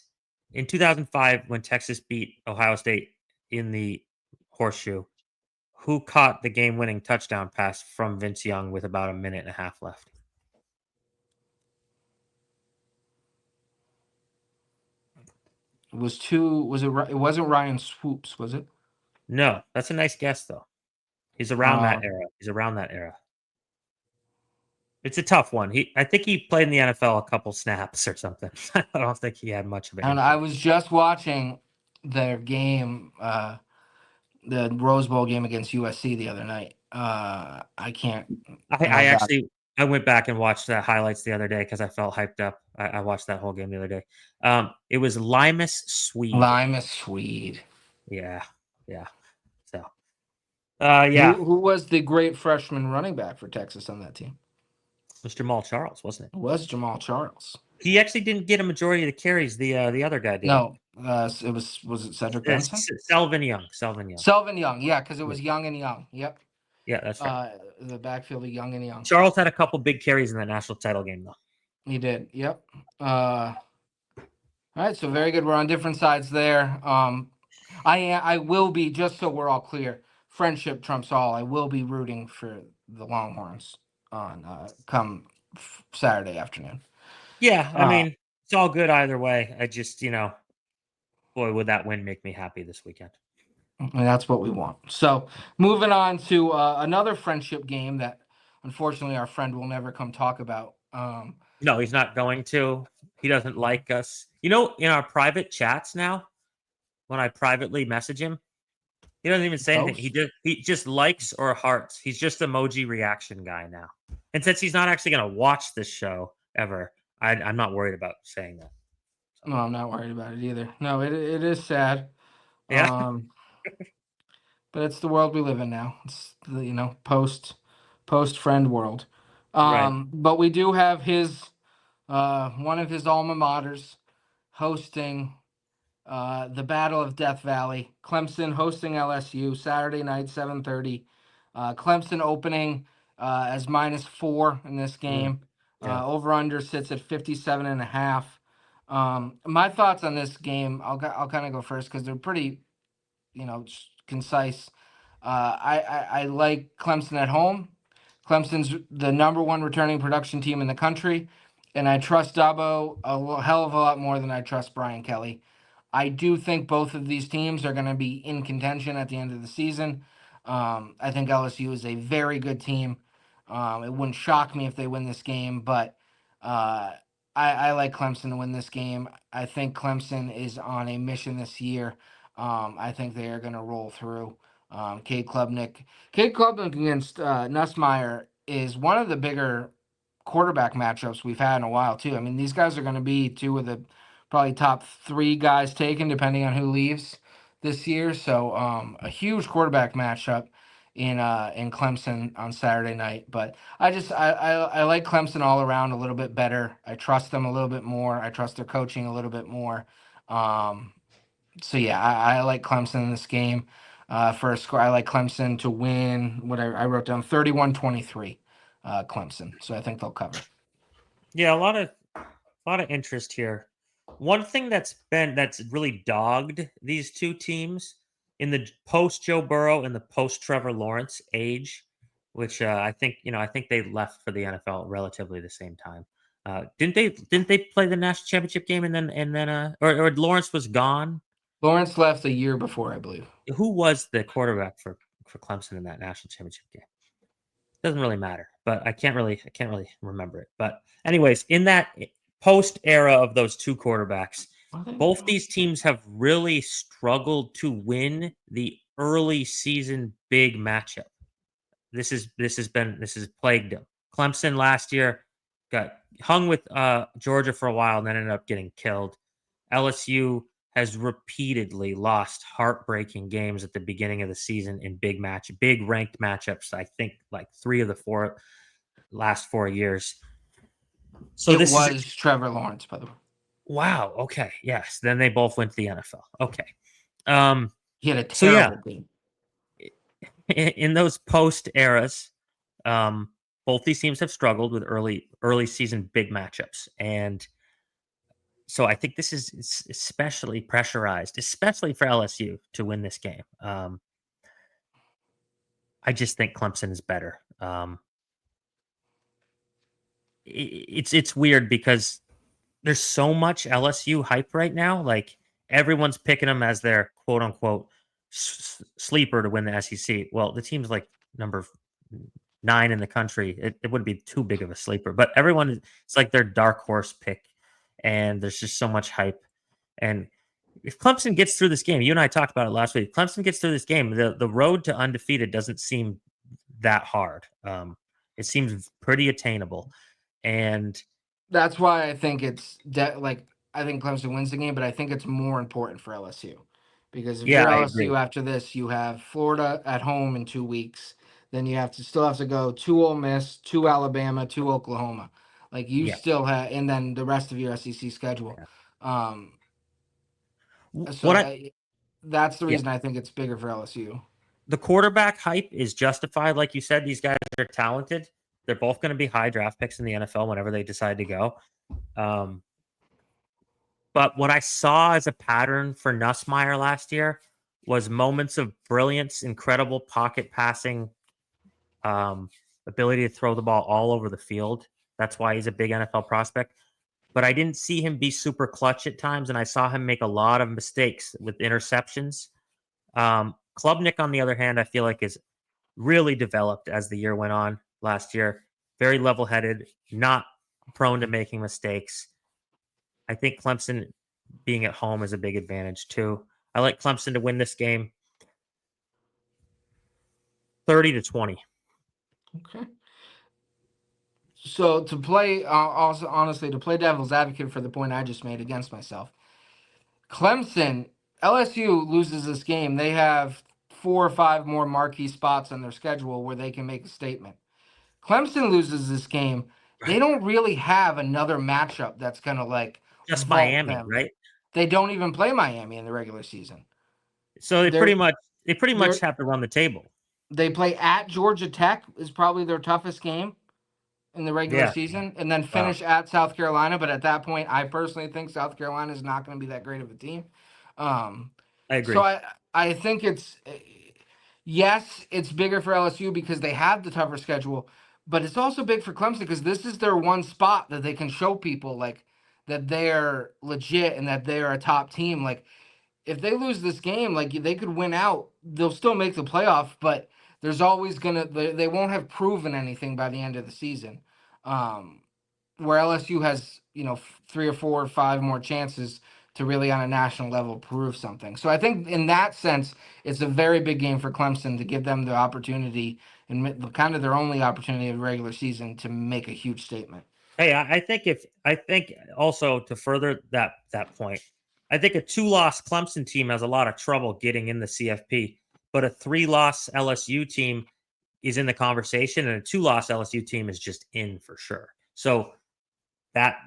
in 2005 when Texas beat Ohio State in the horseshoe? Who caught the game-winning touchdown pass from Vince Young with about a minute and a half left? It was two. Was it? It wasn't Ryan Swoops, was it? No, that's a nice guess though. He's around that Uh, era. He's around that era. It's a tough one. I think he played in the NFL a couple snaps or something. I don't think he had much of an I don't know. I impact. was just watching their game, the Rose Bowl game against USC the other night. I can't. I My God, actually I went back and watched the highlights the other day because I felt hyped up. I watched that whole game the other day. It was Limas Swede. Lima Swede. Yeah, yeah. So, Who yeah, who was the great freshman running back for Texas on that team? Mr. Jamal Charles, wasn't it? It was Jamal Charles. He actually didn't get a majority of the carries. The other guy did. No, it was it Cedric Benson? Selvin Young. Selvin Young. Selvin Young, yeah, because it Yeah, was Young and Young. Yep. yeah, that's right. The backfield of Young and Young. Charles had a couple big carries in that national title game, though. He did. Yep. All right, so very good. We're on different sides there. I will be, just so we're all clear. Friendship trumps all. I will be rooting for the Longhorns on come Saturday afternoon. Yeah, I Uh, mean, it's all good either way. I just, boy, would that win make me happy this weekend. and that's what we want. So moving on to another friendship game that unfortunately our friend will never come talk about. No, he's not going to. He doesn't like us. In our private chats now, when I privately message him, he doesn't even say anything. He Ghost. just he just likes or hearts. He's just emoji reaction guy now. And since he's not actually going to watch this show ever, I'm not worried about saying that. So, No, I'm not worried about it either. No, it is sad. yeah, Um, but it's the world we live in now. It's the post friend world. right. But we do have his one of his alma maters hosting the Battle of Death Valley. Clemson hosting LSU Saturday night, 7:30. Clemson opening as -4 in this Mm, game. yeah. Over under sits at 57.5. My thoughts on this game, I'll kind of go first because they're pretty, concise. I like Clemson at home. Clemson's the number one returning production team in the country, and I trust Dabo hell of a lot more than I trust Brian Kelly. I do think both of these teams are going to be in contention at the end of the season. I think LSU is a very good team. It wouldn't shock me if they win this game, but uh, I like Clemson to win this game. I think Clemson is on a mission this year. I think they are going to roll through. Cade Klubnik against Nussmeier is one of the bigger quarterback matchups we've had in a while too. I mean, these guys are going to be two of the probably top three guys taken, depending on who leaves this year. So a huge quarterback matchup in Clemson on Saturday night. But I like Clemson all around a little bit better. I trust them a little bit more. I trust their coaching a little bit more. Um, so yeah, I like Clemson in this game. For a score, I like Clemson to win. What I wrote down 31-23, Clemson. So I think they'll cover. Yeah, a lot of interest here. One thing that's really dogged these two teams in the post Joe Burrow and the post Trevor Lawrence age, which I think they left for the NFL relatively the same time. Didn't they play the national championship game or Lawrence was gone? Lawrence left a year before, I believe. Who was the quarterback for Clemson in that national championship game? Doesn't really matter, but I can't really remember it. But anyways, in that post era of those two quarterbacks, I think both these teams have really struggled to win the early season big matchup. This has plagued them. Clemson last year got hung with Georgia for a while and then ended up getting killed. LSU has repeatedly lost heartbreaking games at the beginning of the season in big ranked matchups. I think like 3 of the last 4 years. So it this is was Trevor Lawrence, by the way. wow. Okay, yes. Then they both went to the NFL. Okay. Um. He had a So yeah, terrible game. in those post eras, um, both these teams have struggled with early season big matchups, and so I think this is especially pressurized, especially for LSU to win this game. I just think Clemson is better. It's weird because there's so much LSU hype right now. Like everyone's picking them as their quote unquote sleeper to win the SEC. Well, the team's like number 9 in the country. It wouldn't be too big of a sleeper, but it's like their dark horse pick, and there's just so much hype. And if Clemson gets through this game, you and I talked about it last week. If Clemson gets through this game, the road to undefeated doesn't seem that hard. It seems pretty attainable, and That's why I think I think Clemson wins the game, but I think it's more important for LSU because if yeah, you're I LSU agree. after this, you have Florida at home in 2 weeks. Then you still have to go to Ole Miss, to Alabama, to Oklahoma. Like you Yeah, still have, and then the rest of your SEC schedule. yeah. Um, so What I that's the yeah, reason I think it's bigger for LSU. the quarterback hype is justified. Like you said, these guys are talented. They're both going to be high draft picks in the NFL whenever they decide to go. Um, but what I saw as a pattern for Nussmeier last year was moments of brilliance, incredible pocket passing, um, ability to throw the ball all over the field. That's why he's a big NFL prospect. But I didn't see him be super clutch at times, and I saw him make a lot of mistakes with interceptions. Klubnik, on the other hand, I feel like is really developed as the year went on last year. Very level headed, not prone to making mistakes. I think Clemson being at home is a big advantage too. I like Clemson to win this game 30-20. Okay. So to play, also honestly, to play devil's advocate for the point I just made against myself, Clemson, LSU loses this game. They have 4 or 5 more marquee spots on their schedule where they can make a statement. Clemson loses this game. They Right. don't really have another matchup that's going to like Just vault Miami, them. right? They don't even play Miami in the regular season. So they pretty They're much they pretty much they're have to run the table. they play at Georgia Tech is probably their toughest game in the regular Yeah. season, and then Wow. finish at South Carolina. But at that point, I personally think South Carolina is not going to be that great of a team. Um, I so agree. I think yes, it's bigger for LSU because they have the tougher schedule, but it's also big for Clemson because this is their one spot that they can show people like that they're legit and that they are a top team. Like if they lose this game, like they could win out, they'll still make the playoff, but there's always gonna they won't have proven anything by the end of the season. Um, where LSU has, three or four or five more chances to really on a national level prove something. So I think in that sense, it's a very big game for Clemson to give them the opportunity and kind of their only opportunity of regular season to make a huge statement. Hey, I think also to further that point, I think a two-loss Clemson team has a lot of trouble getting in the CFP, but a three-loss LSU team is in the conversation, and a two-loss LSU team is just in for sure. So that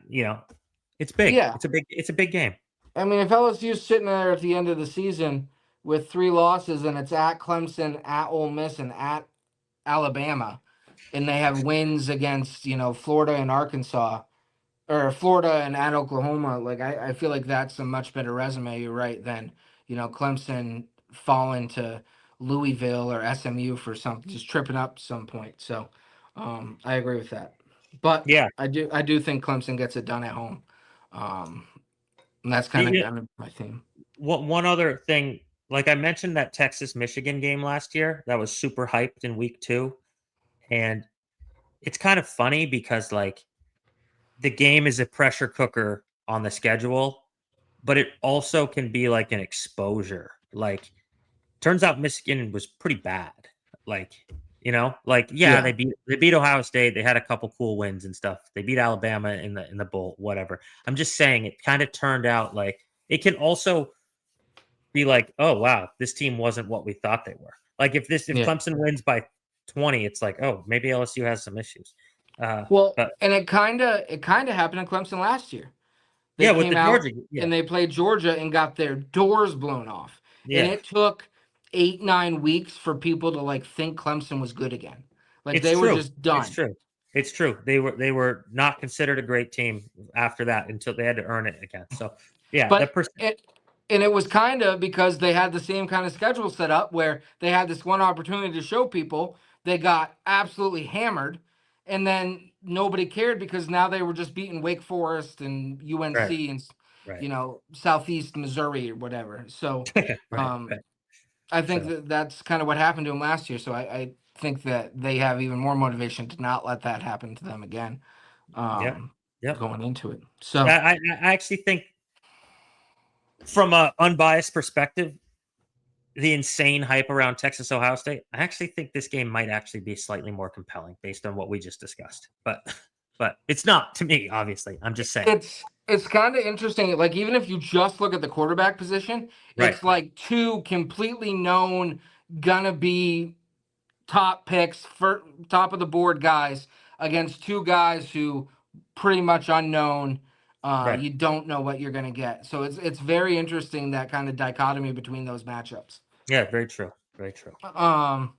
it's big. Yeah, It's a big game. I mean, if LSU's sitting there at the end of the season with three losses and it's at Clemson, at Ole Miss, and at Alabama, and they have wins against Florida and Arkansas, or Florida and at Oklahoma, like I feel like that's a much better resume, you're right, than Clemson falling to Louisville or SMU for some just tripping up some point. So I agree with that. But Yeah. I do think Clemson gets it done at home. Um, and that's kind Yeah. of my theme. One other thing, like I mentioned that Texas Michigan game last year, that was super hyped in week 2, and it's kind of funny because like the game is a pressure cooker on the schedule, but it also can be like an exposure. Like turns out Michigan was pretty bad. Like, like yeah, Yeah. they beat Ohio State. They had a couple cool wins and stuff. They beat Alabama in the bowl, whatever. I'm just saying it kind of turned out like it can also be like, oh wow, this team wasn't what we thought they were. Like if Yeah. Clemson wins by 20, it's like, oh, maybe LSU has some issues. Well, But and it kind of happened in Clemson last year. They yeah, with came the out Georgia, yeah, and they played Georgia and got their doors blown off. And yeah, it took 8, 9 weeks for people to like think Clemson was good again. Like it's they were true. just It's done. true. It's true. They were not considered a great team after that until they had to earn it again. So yeah, But it was kind of because they had the same kind of schedule set up where they had this one opportunity to show people. They got absolutely hammered, and then nobody cared because now they were just beating Wake Forest and right, UNC and right, Southeast Missouri or whatever. So right, um, right. I think So that that's kind of what happened to them last year. So I think that they have even more motivation to not let that happen to them again, yeah, um, yep. going into it. I, So I I actually think from a unbiased perspective, the insane hype around Texas Ohio State, I actually think this game might actually be slightly more compelling based on what we just discussed. But but it's not to me, obviously. I'm just saying. it's kind of interesting. Like even if you just look at the quarterback position, Right, it's like two completely known gonna be top picks for top of the board guys against two guys who pretty much unknown. right. You don't know what you're gonna get. So it's very interesting that kind of dichotomy between those matchups. Yeah, very true. Very true. Um,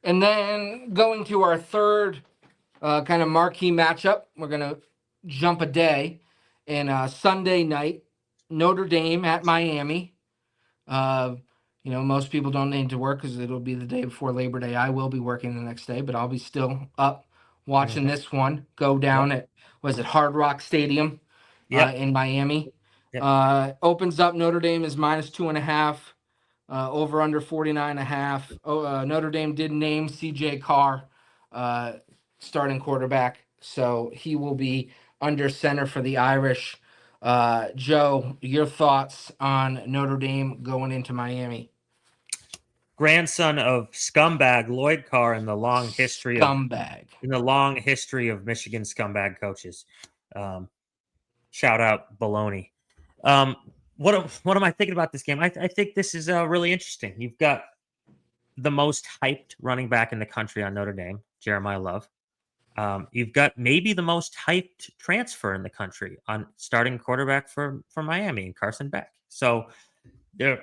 and then going to our third kind of marquee matchup, we're gonna jump a day in Sunday night, Notre Dame at Miami. Uh, most people don't need to work because it'll be the day before Labor Day. I will be working the next day, but I'll be still up watching Mhm. this one go Yep. down at was it Hard Rock Stadium Yep. in Miami. Yep. Opens up Notre Dame is -2.5. Over under 49.5. Notre Dame did name CJ Carr uh, starting quarterback, so he will be under center for the Irish. Joe, your thoughts on Notre Dame going into Miami? Grandson of scumbag Lloyd Carr Scumbag. in the long history of Michigan scumbag coaches. Um, shout out Baloney. Um, what am I thinking about this game? I think this is really interesting. You've got the most hyped running back in the country on Notre Dame, Jeremiah Love. You've got maybe the most hyped transfer in the country on starting quarterback for Miami and Carson Beck. So they're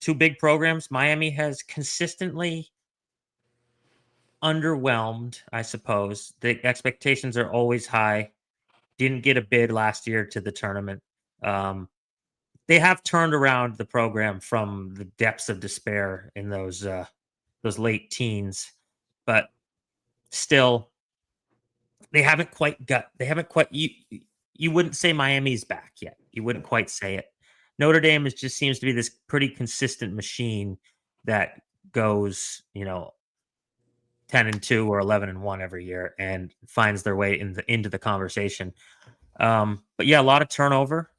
two big programs. Miami has consistently underwhelmed, I suppose. The expectations are always high. Didn't get a bid last year to the tournament. Um, they have turned around the program from the depths of despair in those late teens, but still they haven't quite you wouldn't say Miami's back yet. You wouldn't quite say it. Notre Dame just seems to be this pretty consistent machine that goes, 10-2 or 11-1 every year and finds their way into the conversation. But yeah, a lot of turnover.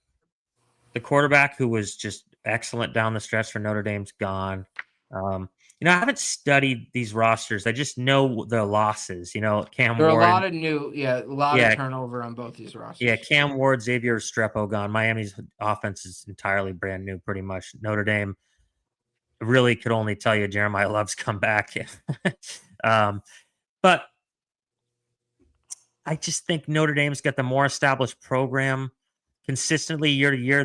The quarterback who was just excellent down the stretch for Notre Dame's gone. I haven't studied these rosters. I just know the losses. Cam There are a Ward, lot of a lot of yeah, turnover on both these yeah, rosters. Cam Ward, Xavier Strepo gone. Miami's offense is entirely brand new, pretty much. Notre Dame really could only tell you Jeremiah Love's come back. um, but I just think Notre Dame's got the more established program consistently year to year.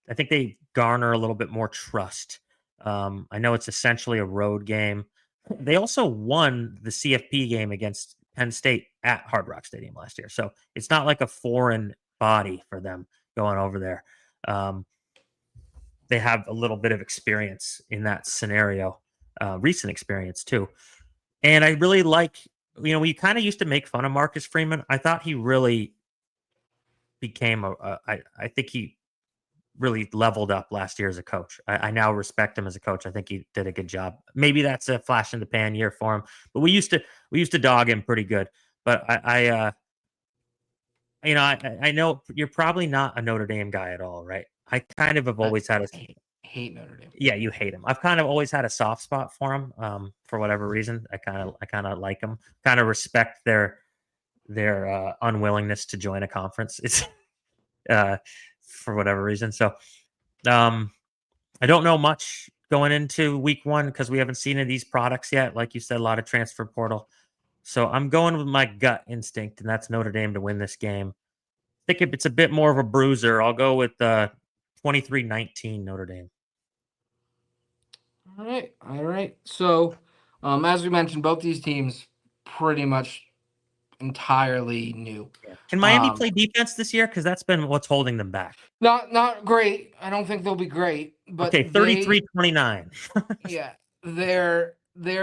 I think they garner a little bit more trust. I know it's essentially a road game. They also won the CFP game against Penn State at Hard Rock Stadium last year, so it's not like a foreign body for them going over there. Um, they have a little bit of experience in that scenario, recent experience too. And I really like, we kind of used to make fun of Marcus Freeman. I thought he really became I think he really leveled up last year as a coach. I now respect him as a coach. I think he did a good job. Maybe that's a flash in the pan year for him, but we used to dog him pretty good. But I know you're probably not a Notre Dame guy at all, right? I kind of have I always had a hate Notre Dame. yeah, you hate him. I've kind of always had a soft spot for him, for whatever reason. I kind of like him. Kind of respect their unwillingness to join a conference. It's uh, for whatever reason. So um, I don't know much going into week one because we haven't seen any of these products yet. Like you said, a lot of transfer portal. So I'm going with my gut instinct, and that's Notre Dame to win this game. I think if it's a bit more of a bruiser, I'll go with 23-19 Notre Dame. All right, all right. So, as we mentioned, both these teams pretty much entirely new. Yeah. Can Miami Um, play defense this year? Because that's been what's holding them back. not great. I don't think they'll be great, but Okay, 33-29. yeah, their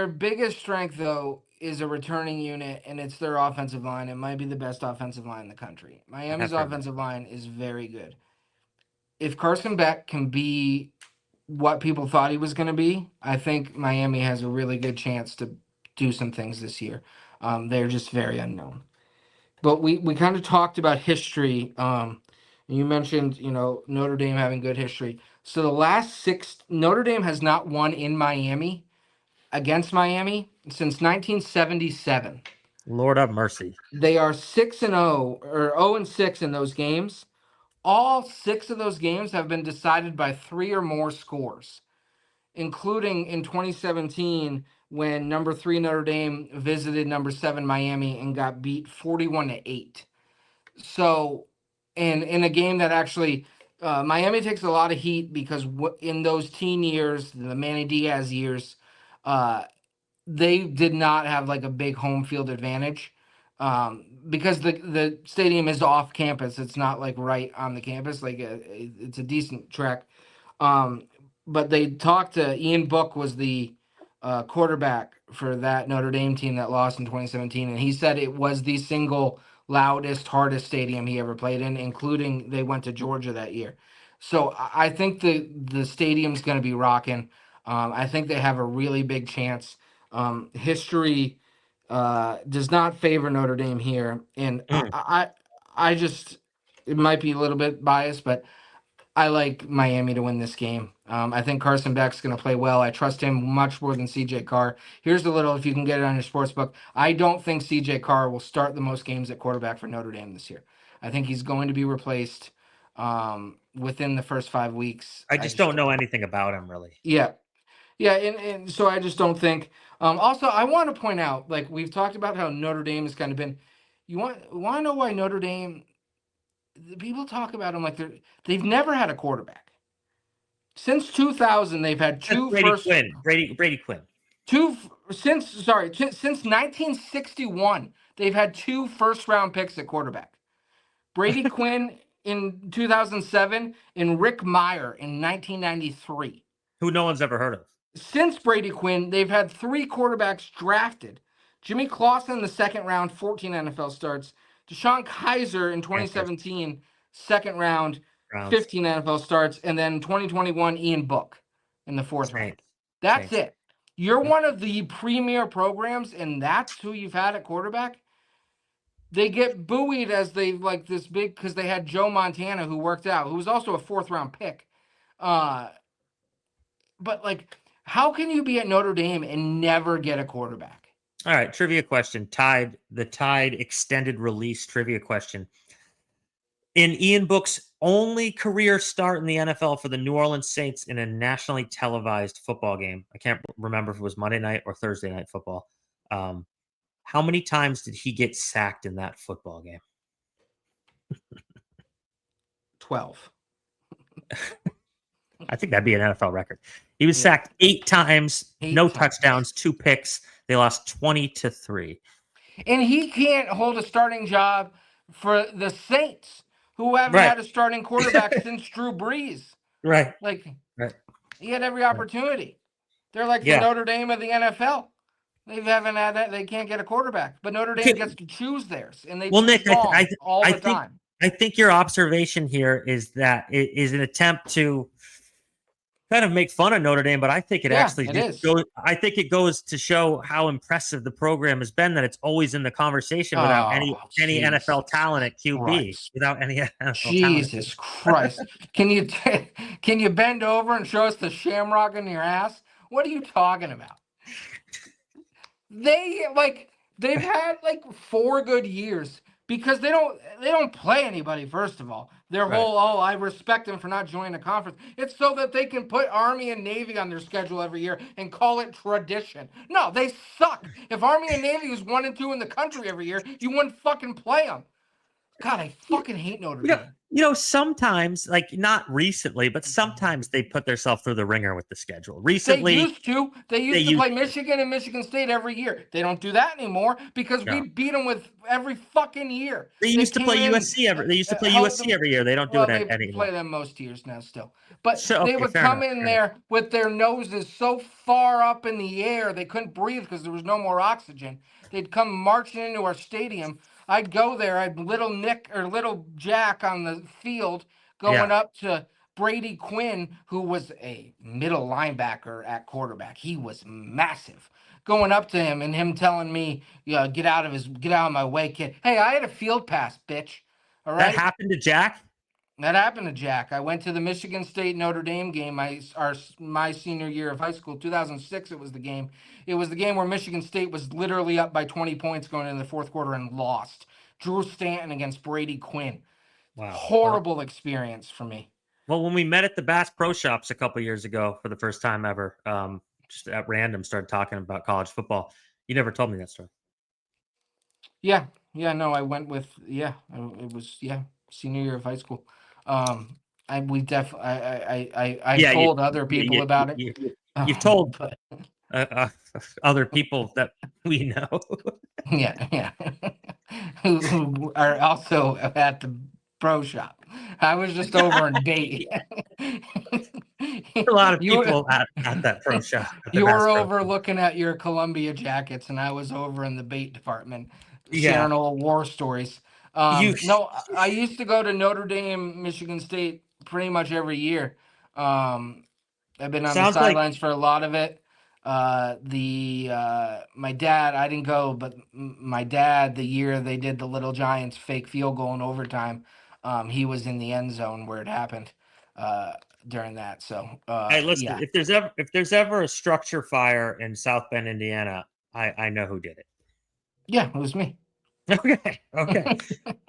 biggest strength though is a returning unit, and it's their offensive line. It might be the best offensive line in the country. I Miami's have heard that. offensive line is very good. If Carson Beck can be what people thought he was going to be, I think Miami has a really good chance to do some things this year. They're just very unknown. But we kind of talked about history. You mentioned, Notre Dame having good history. So the last six, Notre Dame has not won in Miami against Miami since 1977. Lord have mercy. They are 6-0 or 0-6 in those games. All six of those games have been decided by three or more scores, including in 2017 when number 3 Notre Dame visited number 7 Miami and got beat 41-8. So, and in a game that actually Miami takes a lot of heat because in those teen years, the Manny Diaz years, uh, they did not have like a big home field advantage because the stadium is off campus. It's not like right on the campus. Like it's a decent track. Um, but they talked to Ian Book was the quarterback for that Notre Dame team that lost in 2017, and he said it was the single loudest, hardest stadium he ever played in, including they went to Georgia that year. So I think the stadium's going to be rocking. I think they have a really big chance. History does not favor Notre Dame here, and Mm. I just it might be a little bit biased, but I like Miami to win this game. I think Carson Beck's going to play well. I trust him much more than CJ Carr. Here's a little, if you can get it on your sports book. I don't think CJ Carr will start the most games at quarterback for Notre Dame this year. I think he's going to be replaced within the first 5 weeks. I I just just, don't know anything about him really. yeah. Yeah, and so I just don't think. Also, I want to point out, like we've talked about how Notre Dame has kind of been. You want to know why Notre Dame? The people talk about them like they've never had a quarterback. Since 2000, they've had That's two Brady first Quinn. Brady Quinn. two since sorry since 1961 they've had two first round picks at quarterback. Brady Quinn in 2007 and Rick Meyer in 1993. Who no one's ever heard of. Since Brady Quinn, they've had three quarterbacks drafted. Jimmy Clausen in the second round, 14 NFL starts. Deshaun Kaiser in Panthers, 2017, second round, Browns, 15 NFL starts. And then 2021, Ian Book in the fourth round. Saints, That's Saints. it. You're one of the premier programs, and that's who you've had at quarterback. They get buoyed as they like this big because they had Joe Montana who worked out, who was also a fourth round pick. Uh, but like, how can you be at Notre Dame and never get a quarterback? All right, trivia question. The Tide extended release trivia question. In Ian Book's only career start in the NFL for the New Orleans Saints in a nationally televised football game, I can't remember if it was Monday night or Thursday night football. How many times did he get sacked in that football game? 12. I think that'd be an NFL record. He was Yeah. sacked 8 times, 8 no times. touchdowns, 2 picks. They lost 20-3. And he can't hold a starting job for the Saints, who haven't Right. had a starting quarterback since Drew Brees. Right. Like, Right. he had every opportunity. They're like the Yeah. Notre Dame of the NFL. They haven't had that. They can't get a quarterback, but Notre Dame gets to choose theirs, and they Well, choose Nick, wrong all I the think time. I think your observation here is that it is an attempt to kind of make fun of Notre Dame, but I think it Yeah, actually it just is. goes. I think it goes to show how impressive the program has been. That it's always in the conversation without Oh, any Jesus NFL talent at QB, Christ. without any NFL talent. Jesus Christ. Can you can you bend over and show us the shamrock in your ass? What are you talking about? They've had like 4 good years because they don't play anybody. First of all, their Right. whole I respect them for not joining the conference. It's so that they can put Army and Navy on their schedule every year and call it tradition. No, they suck. If Army and Navy was 1 and 2 in the country every year, you wouldn't fucking play them. God, I fucking hate Notre Dame. Sometimes, like not recently, but sometimes they put themselves through the ringer with the schedule. They Recently, used to. They they used to used play Michigan and Michigan State every year. They don't do that anymore because we no. beat them with every fucking year. They They used to play came in, USC every. They used to play held USC them. every year. They don't do Well, it they anymore. play them most years now still. But So they okay, would fair come enough. in Fair enough. there with their noses so far up in the air they couldn't breathe because there was no more oxygen. They'd come marching into our stadium. I'd go there. I'd little Nick or little Jack on the field going Yeah, up to Brady Quinn, who was a middle linebacker at quarterback. He was massive. Going up to him and him telling me, get out of my way, kid. Hey, I had a field pass, bitch. All that right. happened to Jack. That happened to Jack. I went to the Michigan State Notre Dame game my senior year of high school, 2006. It was the game. It was the game where Michigan State was literally up by 20 points going into the fourth quarter and lost. Drew Stanton against Brady Quinn. Wow. Horrible experience for me. Well, when we met at the Bass Pro Shops a couple years ago for the first time ever, just at random, started talking about college football. You never told me that story. Yeah, yeah, no, I went with it was senior year of high school. I we def I've Yeah, told other people about it. you've told But other people that we know. yeah, who are also at the pro shop. I was just over in bait. A lot of you people at that pro shop. At the you Bass were Pro over Shop. looking at your Columbia jackets, and I was over in the bait department Yeah, sharing old war stories. you. No, I used to go to Notre Dame, Michigan State pretty much every year. I've been on the Sounds like sidelines for a lot of it. The My dad, I didn't go, but my dad, the year they did the Little Giants fake field goal in overtime, he was in the end zone where it happened during that. So hey, listen. yeah, If there's ever a structure fire in South Bend, Indiana, I know who did it. yeah, it was me. Okay, okay.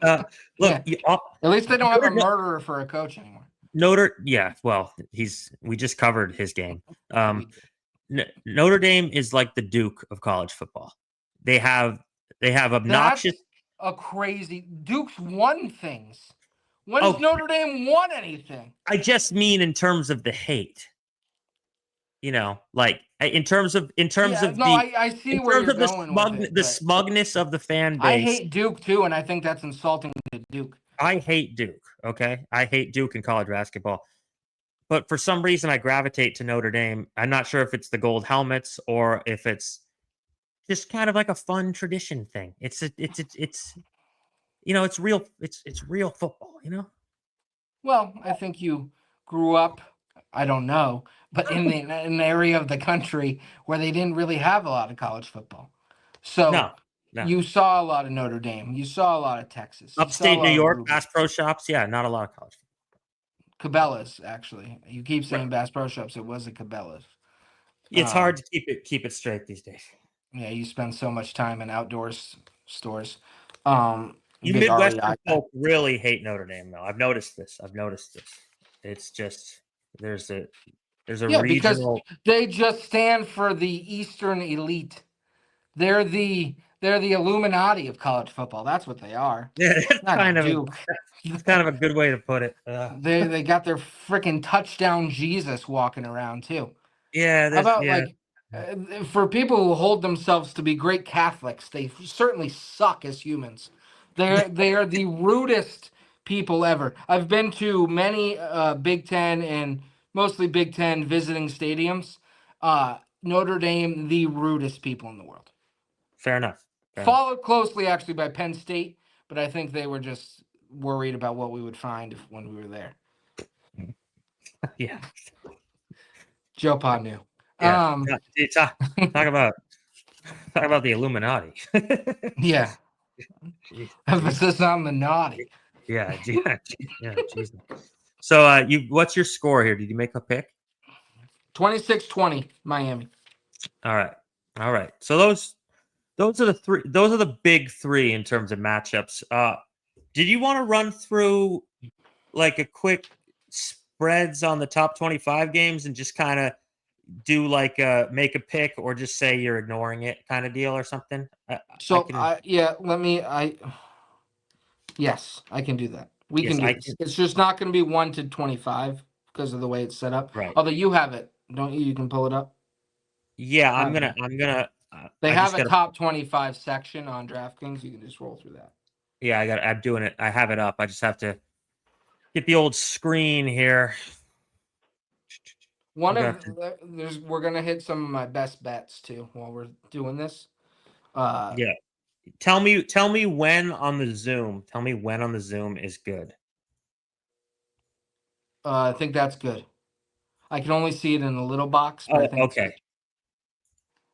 Uh, Yeah, look, at least they don't have a Notre, murderer for a coach anymore. Notre, yeah. Well, we just covered his game. We did. Notre Dame is like the Duke of college football. They have obnoxious. That's a crazy. Duke's won things. When's Oh, Notre Dame won anything? I just mean in terms of the hate. Like in terms Yeah, of no, I see where you're going with it, the but smugness of the fan I base. hate Duke too, and I think that's insulting to Duke. I hate Duke. Okay, I hate Duke in college basketball. But for some reason, I gravitate to Notre Dame. I'm not sure if it's the gold helmets or if it's just kind of like a fun tradition thing. It's real. It's real football. Well, I think you grew up, I don't know, but in an area of the country where they didn't really have a lot of college football. So No, no. you saw a lot of Notre Dame, you saw a lot of Texas, you saw a Upstate New lot of York, Louisville. Bass Pro Shops. Yeah, not a lot of college. Cabela's, actually. You keep Right. saying Bass Pro Shops. It was a Cabela's. It's hard Um, to keep it straight these days. yeah, you spend so much time in outdoors stores. You Big REI Midwestern guy. folk really hate Notre Dame, though. I've noticed this. It's just there's a Yeah, because regional. they just stand for the Eastern elite. They're the Illuminati of college football. That's what they are. Yeah, Not Duke. it's kind of a good way to put it. They got their freaking touchdown Jesus walking around too. Yeah, How about yeah, like for people who hold themselves to be great Catholics, they certainly suck as humans. They are the rudest people ever. I've been to many Big Ten and mostly Big Ten visiting stadiums. Notre Dame, the rudest people in the world. fair enough. Fair enough. Followed closely actually by Penn State, but I think they were just worried about what we would find when we were there. Yeah, Joe Pa knew. yeah. Talk, talk about the Illuminati. Yeah. Jeez, Emphasis on the naughty. yeah, yeah. Jesus. So, what's your score here? Did you make a pick? 26-20, Miami. All right, all right. So those are the three. Those are the big three in terms of matchups. Did you want to run through like a quick spreads on the top 25 games and just kind of do like make a pick or just say you're ignoring it kind of deal or something? I So can. yes, I can do that. We Yes, can do I this. can. It's just not going to be 1 to 25 because of the way it's set up. Right. Although you have it, don't you? You can pull it up. Yeah, I don't know. I'm gonna. They I have just a gotta. top 25 section on DraftKings. You can just roll through that. Yeah, I'm doing it. I have it up. I just have to get the old screen here. One I'm gonna of have to. we're gonna hit some of my best bets too while we're doing this. Uh, Yeah. Tell me when on the Zoom. Tell me when on the Zoom is good. I think that's good. I can only see it in a little box, but I Oh, think it's good. okay.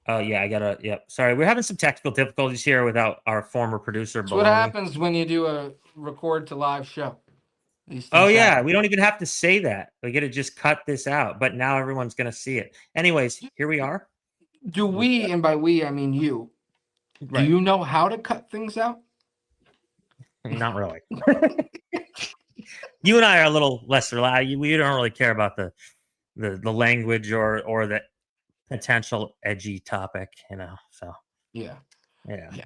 Oh yeah, I gotta. Yep. Sorry, we're having some technical difficulties here without our former producer That's what Baloney. happens when you do a record to live show. These Oh things yeah, happen. we don't even have to say that. We got to just cut this out. But now everyone's gonna see it. Anyways, here we are. Do we, and by we I mean you, do Right. you know how to cut things out? Not really. You and I are a little less relaxed. We don't really care about the language or the potential edgy topic, So Yeah, yeah, yeah, yeah.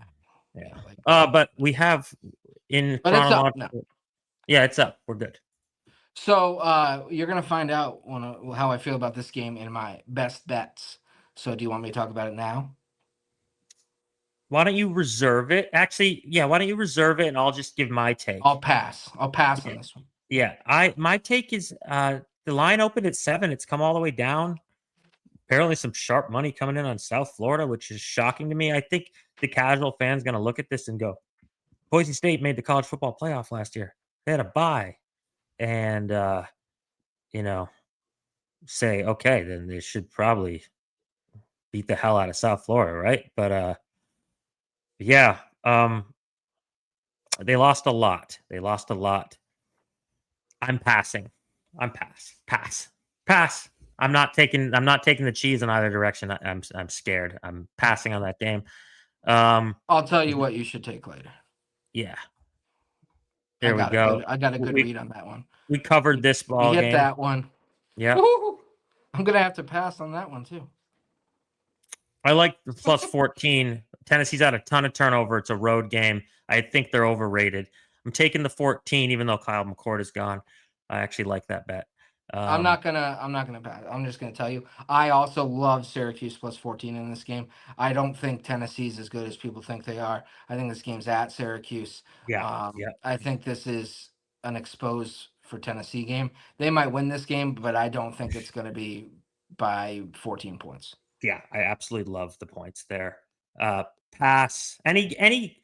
yeah. Like, But we have in but it's up now. chronological. Yeah, it's up. We're good. So you're gonna find out how I feel about this game in my best bets. So do you want me to talk about it now? Why don't you reserve it? Actually, yeah. Why don't you reserve it, and I'll just give my I'll take. pass. I'll pass Yeah, on this one. yeah. My take is the line opened at 7. It's come all the way down. Apparently, some sharp money coming in on South Florida, which is shocking to me. I think the casual fan's going to look at this and go, Boise State made the college football playoff last year. They had a bye. And, you know, say, okay, then they should probably beat the hell out of South Florida, right? But, yeah, they lost a lot. They lost a lot. I'm passing. Pass. I'm not taking the cheese in either direction. I'm scared. I'm passing on that game. I'll tell you what you should take later. Yeah. I There we got a go. good. I got a good We read on that one. we covered this We ball hit game. that one. Yeah. Woo-hoo. I'm gonna have to pass on that one too. I like the plus 14. Tennessee's had a ton of turnover. It's a road game. I think they're overrated. I'm taking the 14, even though Kyle McCord is gone. I actually like that bet. I'm not gonna pass. I'm just gonna tell you. I also love Syracuse plus 14 in this game. I don't think Tennessee's as good as people think they are. I think this game's at Syracuse. Yeah. Yeah. I think this is an expose for Tennessee game. They might win this game, but I don't think it's gonna be by 14 points. Yeah. I absolutely love the points there. Pass. Any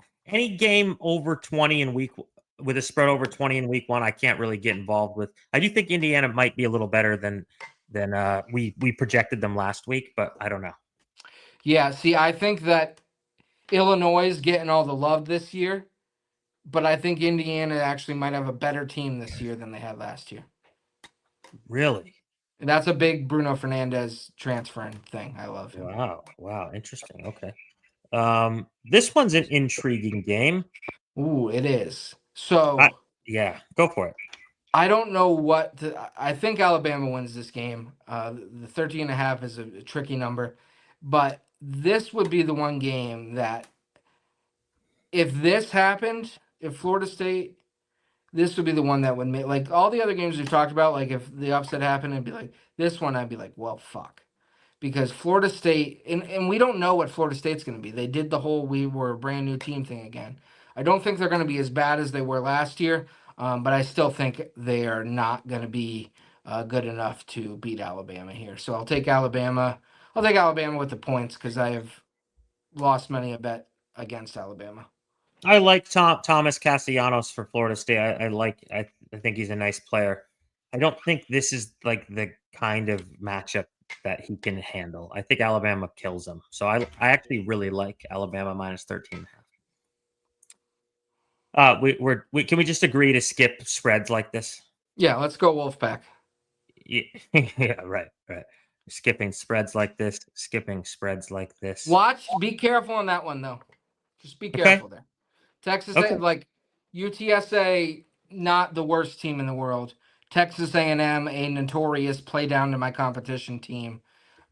game over 20 in week with a spread over 20 in week 1, I can't really get involved with. I do think Indiana might be a little better than than we projected them last week, but I don't know. Yeah, see, I think that Illinois is getting all the love this year, but I think Indiana actually might have a better team this year than they had last year. Really? And that's a big Bruno Fernandez transferring thing. I love him. Wow, interesting. Okay. This one's an intriguing game. Ooh, it is. I So Yeah, go for it. I don't know what I think Alabama wins this game. The 13.5 is a tricky number, but this would be the one game that if this happened, if Florida State, this would be the one that would make, like all the other games we've talked about, like if the upset happened, it'd be like this one, I'd be like, well, fuck. Because Florida State, and we don't know what Florida State's going to be. They did the whole we were a brand new team thing again. I don't think they're going to be as bad as they were last year, but I still think they are not going to be good enough to beat Alabama here. So I'll take Alabama. I'll take Alabama with the points because I have lost many a bet against Alabama. I like Thomas Castellanos for Florida State. I think he's a nice player. I don't think this is like the kind of matchup that he can handle. I think Alabama kills him. So I actually really like Alabama minus 13.5. We can we just agree to skip spreads like this? Yeah, let's go Wolfpack. Yeah, yeah, right. Skipping spreads like this, skipping spreads like this. Be careful on that one though. Just be Okay, careful there. Texas okay. like UTSA, not the worst team in the world. Texas A&M, a notorious play down to my competition team.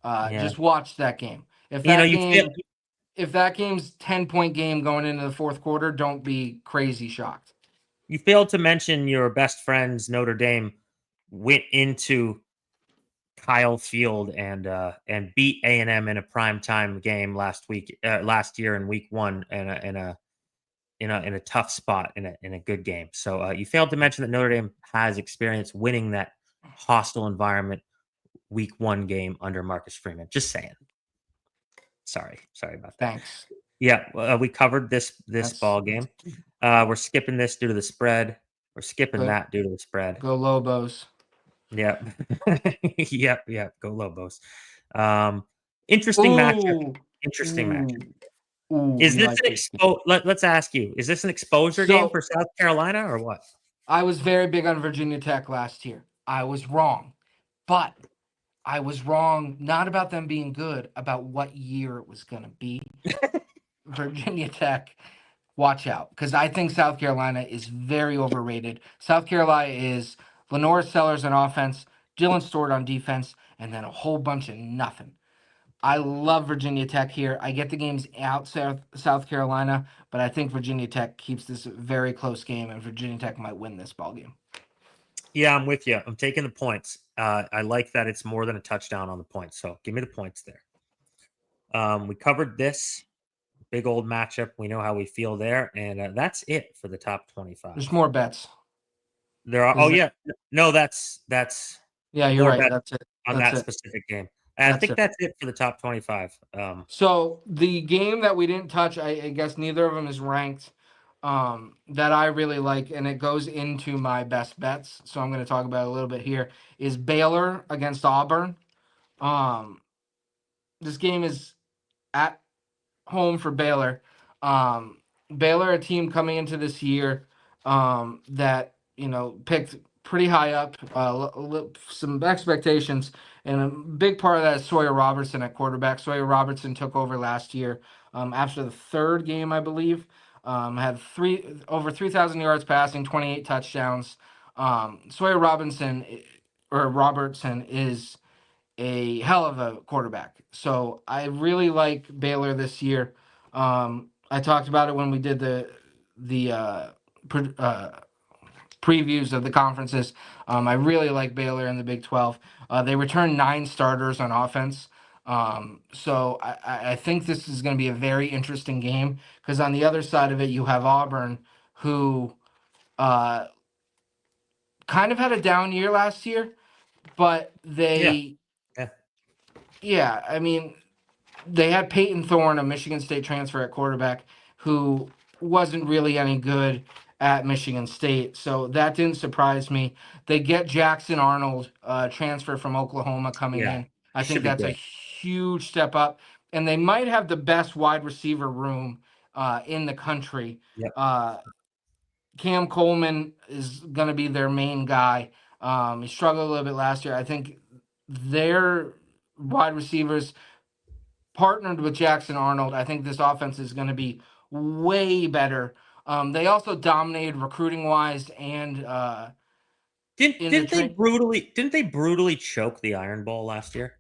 Yeah. Just watch that game. You know, If that game's 10-point game going into the fourth quarter, don't be crazy shocked. you failed to mention your best friend's Notre Dame went into Kyle Field and beat A&M in a primetime game last year in week 1 in a tough spot in a good game. So you failed to mention that Notre Dame has experience winning that hostile environment week 1 game under Marcus Freeman. Just saying. Sorry about that. Thanks. Yeah, we covered this That's ball game. We're skipping this due to the spread. We're skipping go, that due to the spread. go Lobos. Yep. Yep. Go Lobos. Interesting matchup. Ooh, Interesting matchup. ooh, ooh. Is We this like an this. Let's ask you, is this an exposure game So for South Carolina or what? I was very big on Virginia Tech last year. I was wrong, but I was wrong not about them being good, about what year it was going to be. Virginia Tech, watch out, because I think South Carolina is very overrated. South Carolina is Lenore Sellers on offense, Dylan Stewart on defense, and then a whole bunch of nothing. I love Virginia Tech here. I get the games out South Carolina, but I think Virginia Tech keeps this a very close game, and Virginia Tech might win this ball game. Yeah, I'm with you. I'm taking the points. I like that it's more than a touchdown on the points. So give me the points there. We covered this big old matchup. We know how we feel there, and that's it for the top 25. There's more bets. There are. Oh yeah, no, that's Yeah, you're more right. bets That's it. on That's that it. specific game. And I That's think it. that's it for the top 25. So the game that we didn't touch, I guess neither of them is ranked. That I really like, and it goes into my best bets. So I'm going to talk about it a little bit here. Is Baylor against Auburn? Um, this game is at home for Baylor. Baylor, a team coming into this year that picked pretty high up, some expectations, and a big part of that is Sawyer Robertson at quarterback. Sawyer Robertson took over last year after the third game, I believe. Had over 3,000 yards passing, 28 touchdowns. Sawyer Robertson is a hell of a quarterback. So I really like Baylor this year. I talked about it when we did the previews of the conferences. I really like Baylor in the Big 12. They returned 9 starters on offense. So I think this is going to be a very interesting game because on the other side of it, you have Auburn, who uh, kind of had a down year last year, but Yeah, they, yeah, yeah, I mean, they had Peyton Thorne, a Michigan State transfer at quarterback, who wasn't really any good. at Michigan State. So that didn't surprise me. They get Jackson Arnold, transfer from Oklahoma, coming Yeah, in. I he think should be that's a good. huge step up. And they might have the best wide receiver room in the country. Yep. Uh, Cam Coleman is going to be their main guy. He struggled a little bit last year. I think their wide receivers partnered with Jackson Arnold. I think this offense is going to be way better. They also dominated recruiting wise and Didn't in the didn't they train brutally didn't they brutally choke the Iron Bowl last year?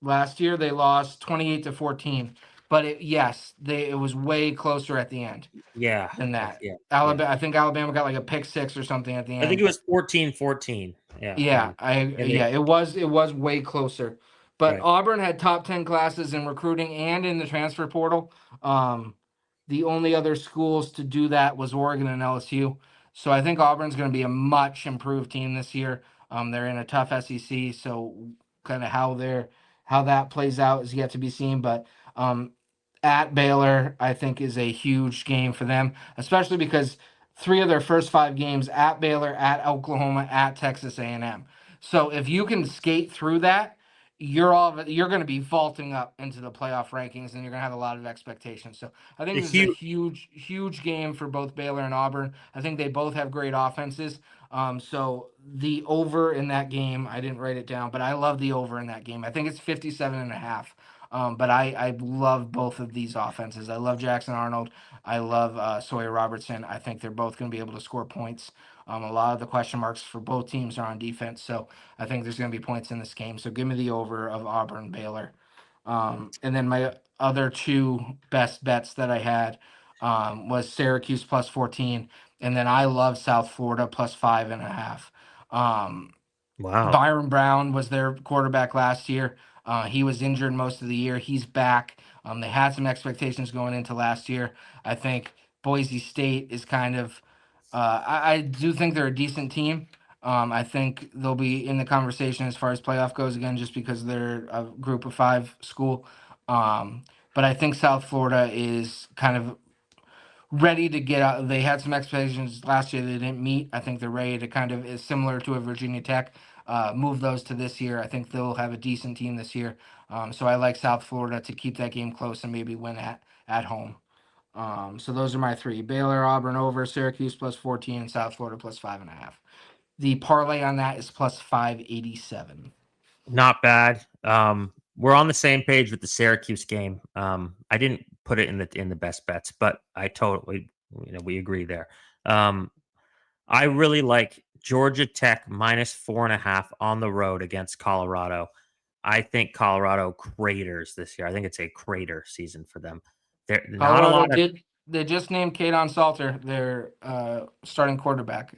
last year. They lost 28-14, but yes, it was way closer at the end Yeah, than that. yeah, yeah. Alabama, I think Alabama got like a pick six or something at the I think end. it was 14-14. Yeah, Yeah, and yeah, they it was way closer. But right. Auburn had top 10 classes in recruiting and in the transfer portal. Um, the only other schools to do that was Oregon and LSU. So I think Auburn's going to be a much improved team this year. They're in a tough SEC, so kind of how that plays out is yet to be seen. But at Baylor, I think is a huge game for them, especially because three of their first five games at Baylor, at Oklahoma, at Texas A&M. So if you can skate through that, you're going to be vaulting up into the playoff rankings, and you're going to have a lot of expectations. So I think The this is a huge huge game for both Baylor and Auburn. I think they both have great offenses. So the over in that game, I didn't write it down, but I love the over in that game. I think it's 57 and a half. But I love both of these offenses. I love Jackson Arnold. I love Sawyer Robertson. I think they're both going to be able to score points. A lot of the question marks for both teams are on defense, so I think there's going to be points in this game. So give me the over of Auburn Baylor. And then my other two best bets that I had was Syracuse plus 14, and then I love South Florida plus 5.5. Um, wow. Byron Brown was their quarterback last year. He was injured most of the year. He's back. They had some expectations going into last year. I think Boise State is kind of. I do think they're a decent team. I think they'll be in the conversation as far as playoff goes again, just because they're a group of five school. Um, but I think South Florida is kind of ready to get out. They had some expectations last year they didn't meet. I think they're ready to kind of is similar to a Virginia Tech. Move those to this year. I think they'll have a decent team this year. So I like South Florida to keep that game close and maybe win at home. So those are my three: Baylor, Auburn over, Syracuse plus 14, and South Florida plus 5.5. The parlay on that is plus 587. Not bad. We're on the same page with the Syracuse game. I didn't put it in the best bets, but I totally we agree there. Um, I really like Georgia Tech minus 4.5 on the road against Colorado. I think Colorado craters this year. I think it's a crater season for them. There not a Colorado lot of did. They just named Kadon Salter their starting quarterback.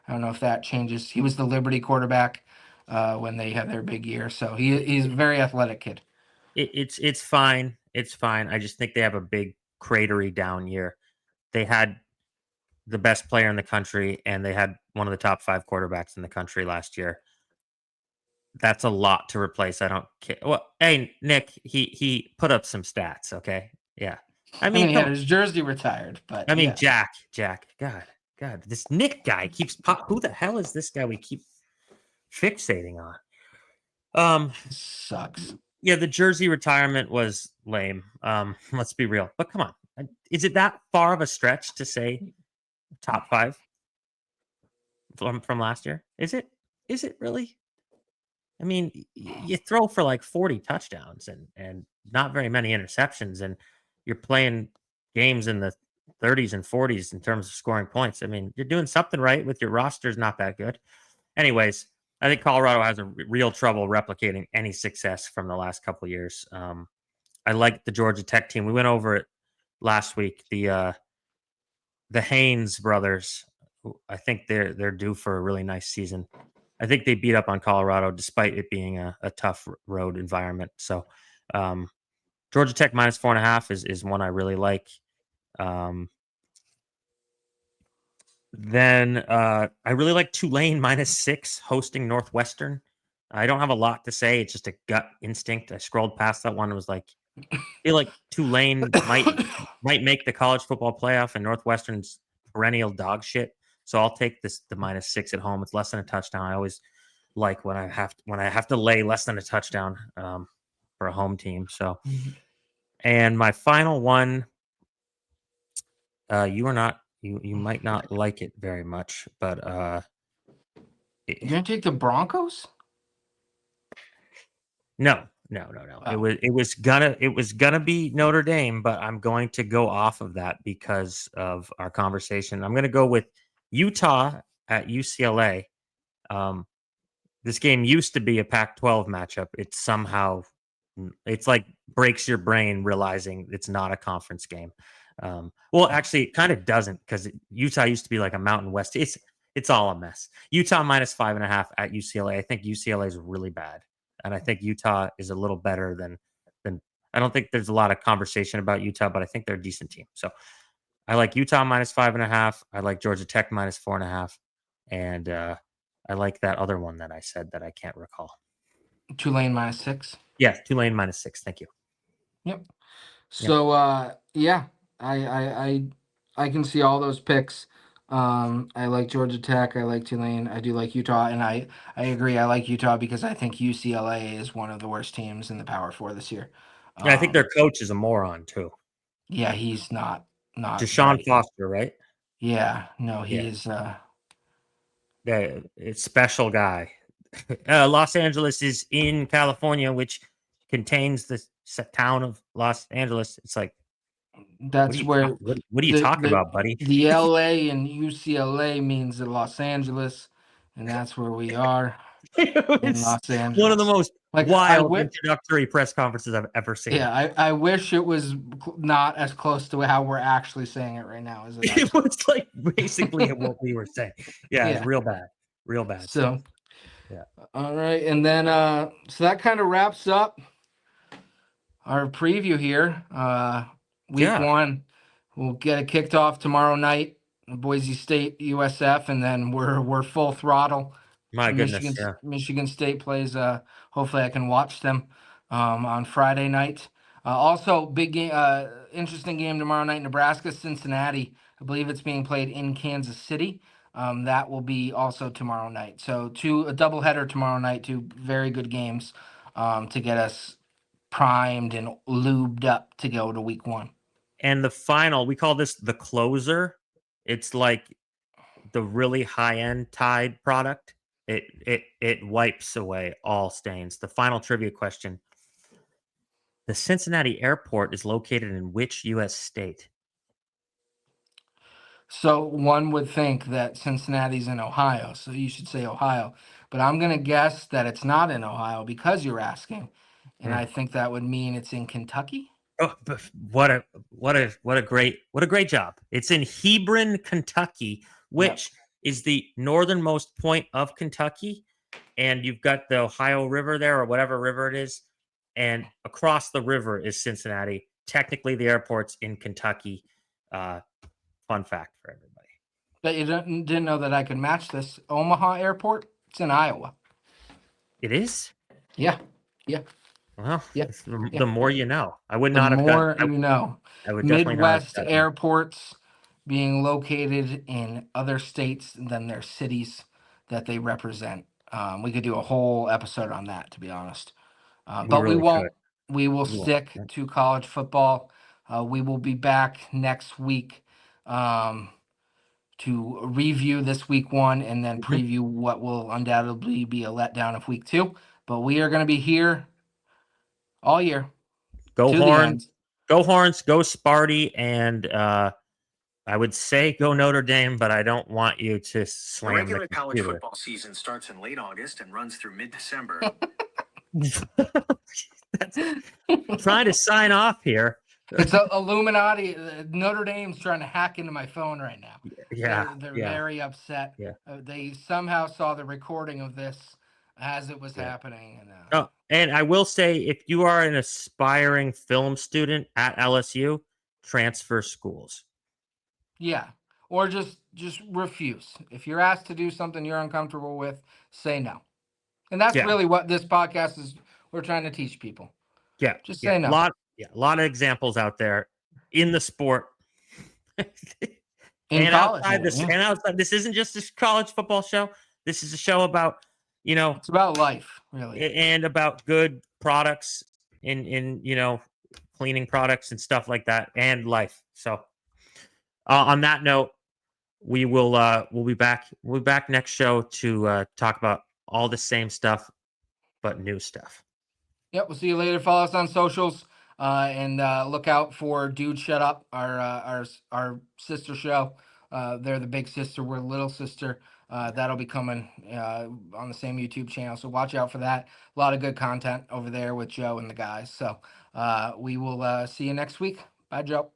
I don't know if that changes. He was the Liberty quarterback when they had their big year, so he's a very athletic kid. it's fine. It's fine. I just think they have a big cratery down year. They had the best player in the country, and they had one of the top 5 quarterbacks in the country last year. That's a lot to replace. I don't care. Well, hey, Nick, he put up some stats. Okay, yeah. I I mean, mean, he come had on. his jersey retired, but I mean, yeah, Jack. God, this Nick guy keeps pop. Who the hell is this guy we keep fixating on? Um, sucks. yeah, the jersey retirement was lame. Let's be real. But come on, is it that far of a stretch to say top 5 from last year? Is it? Is it really? I mean, you throw for like 40 touchdowns and not very many interceptions, and you're playing games in the 30s and 40s in terms of scoring points. I mean, you're doing something right with your roster's not that good. Anyways, I think Colorado has a real trouble replicating any success from the last couple of years. I like the Georgia Tech team. We went over it last week. The Haynes brothers, I think they're due for a really nice season. I think they beat up on Colorado despite it being a tough road environment. So um, Georgia Tech minus 4.5 is one I really like. Um, then I really like Tulane -6 hosting Northwestern. I don't have a lot to say. It's just a gut instinct. I scrolled past that one and was like, feel like Tulane might make the college football playoff, and Northwestern's perennial dog shit. So I'll take the -6 at home. It's less than a touchdown. I always like when I have to lay less than a touchdown for a home team. So, and my final one, you are not you might not like it very much, but You're gonna take the Broncos? no, no, no, no. Oh, It was gonna be Notre Dame, but I'm going to go off of that because of our conversation. I'm gonna go with Utah at UCLA. Um, this game used to be a Pac-12 matchup. It's like breaks your brain realizing it's not a conference game. Well, actually, it kind of doesn't because Utah used to be like a Mountain West. It's all a mess. Utah -5.5 at UCLA. I think UCLA is really bad, and I think Utah is a little better than. I don't think there's a lot of conversation about Utah, but I think they're a decent team. So I like Utah -5.5. I like Georgia Tech -4.5, and I like that other one that I said that I can't recall. Tulane -6. Yeah, Tulane -6. Thank you. Yep. Yep. So yeah, I can see all those picks. I like Georgia Tech, I like Tulane, I do like Utah, and I agree. I like Utah because I think UCLA is one of the worst teams in the Power Four this year. Yeah, I think their Um, coach is a moron too. yeah, he's not Deshaun bright. Foster, right? Yeah, no, he Yeah, is. it's special guy. Los Angeles is in California, which contains the town of Los Angeles. It's like, That's where what are you the talking the about, buddy? the LA and UCLA means the Los Angeles, and that's where we are in It's Los one of the Angeles. most Like I wild wish. introductory press conferences I've ever seen. Yeah, I wish it was not as close to how we're actually saying it right now as it It actually. was like basically what we were saying. Yeah, it's Yeah. real bad. Real bad. So, So, yeah. all right, and then so that kind of wraps up our preview here. Week Yeah. one, we'll get it kicked off tomorrow night, Boise State, USF, and then we're full throttle. My goodness. Yeah. Michigan State plays. Hopefully, I can watch them on Friday night. Also, big game, interesting game tomorrow night. Nebraska, Cincinnati. I believe it's being played in Kansas City. That will be also tomorrow night. So a doubleheader tomorrow night. Two very good games to get us primed and lubed up to go to week one. And the final, we call this the closer. It's like the really high end Tide product. It wipes away all stains. The final trivia question: the Cincinnati airport is located in which U.S. state? So one would think that Cincinnati's in Ohio, so you should say Ohio. But I'm gonna guess that it's not in Ohio because you're asking, and Hmm. I think that would mean it's in Kentucky. Oh, what a great job! It's in Hebron, Kentucky, Yep. which is the northernmost point of Kentucky, and you've got the Ohio River there, or whatever river it is, and across the river is Cincinnati. Technically, the airport's in Kentucky. Uh, Fun fact for everybody. But you didn't know that I could match this. Omaha Airport. It's in Iowa. It is. Yeah. Yeah. Well, Yeah. Yeah. the more you know. I would The not have gotten. more you know. I would definitely not have Midwest gotten that. airports being located in other states than their cities that they represent. We could do a whole episode on that, to be honest. We But we really won't. could. We will We won't. stick Yeah. to college football. We will be back next week um, to review this week one and then Mhm. preview what will undoubtedly be a letdown of week two. But we are going to be here all year Go to the Horns. end. Go Horns. Go Sparty. And I would say go Notre Dame, but I don't want you to The slam the regular college computer. football season starts in late August and runs through mid-December. That's trying to sign off here. It's a Illuminati. Notre Dame's trying to hack into my phone right now. Yeah. They're Yeah. very upset. Yeah. They somehow saw the recording of this as it was Yeah. happening, and Oh, and I will say, if you are an aspiring film student at LSU, transfer schools. yeah, or just refuse. If you're asked to do something you're uncomfortable with, say no. And that's Yeah, really what this podcast is. We're trying to teach people. yeah, Just yeah. say no. Yeah, a lot of examples out there in the sport. In college, This yeah. and outside, this isn't just a college football show. This is a show about, It's about life, really. and about good products in cleaning products and stuff like that, and life. So on that note, we'll be back. We'll be back next show to talk about all the same stuff, but new stuff. Yep, we'll see you later. Follow us on socials, and look out for Dude Shut Up, our sister show. They're the big sister, we're the little sister. That'll be coming on the same YouTube channel, so watch out for that. A lot of good content over there with Joe and the guys. So we will see you next week. Bye, Joe.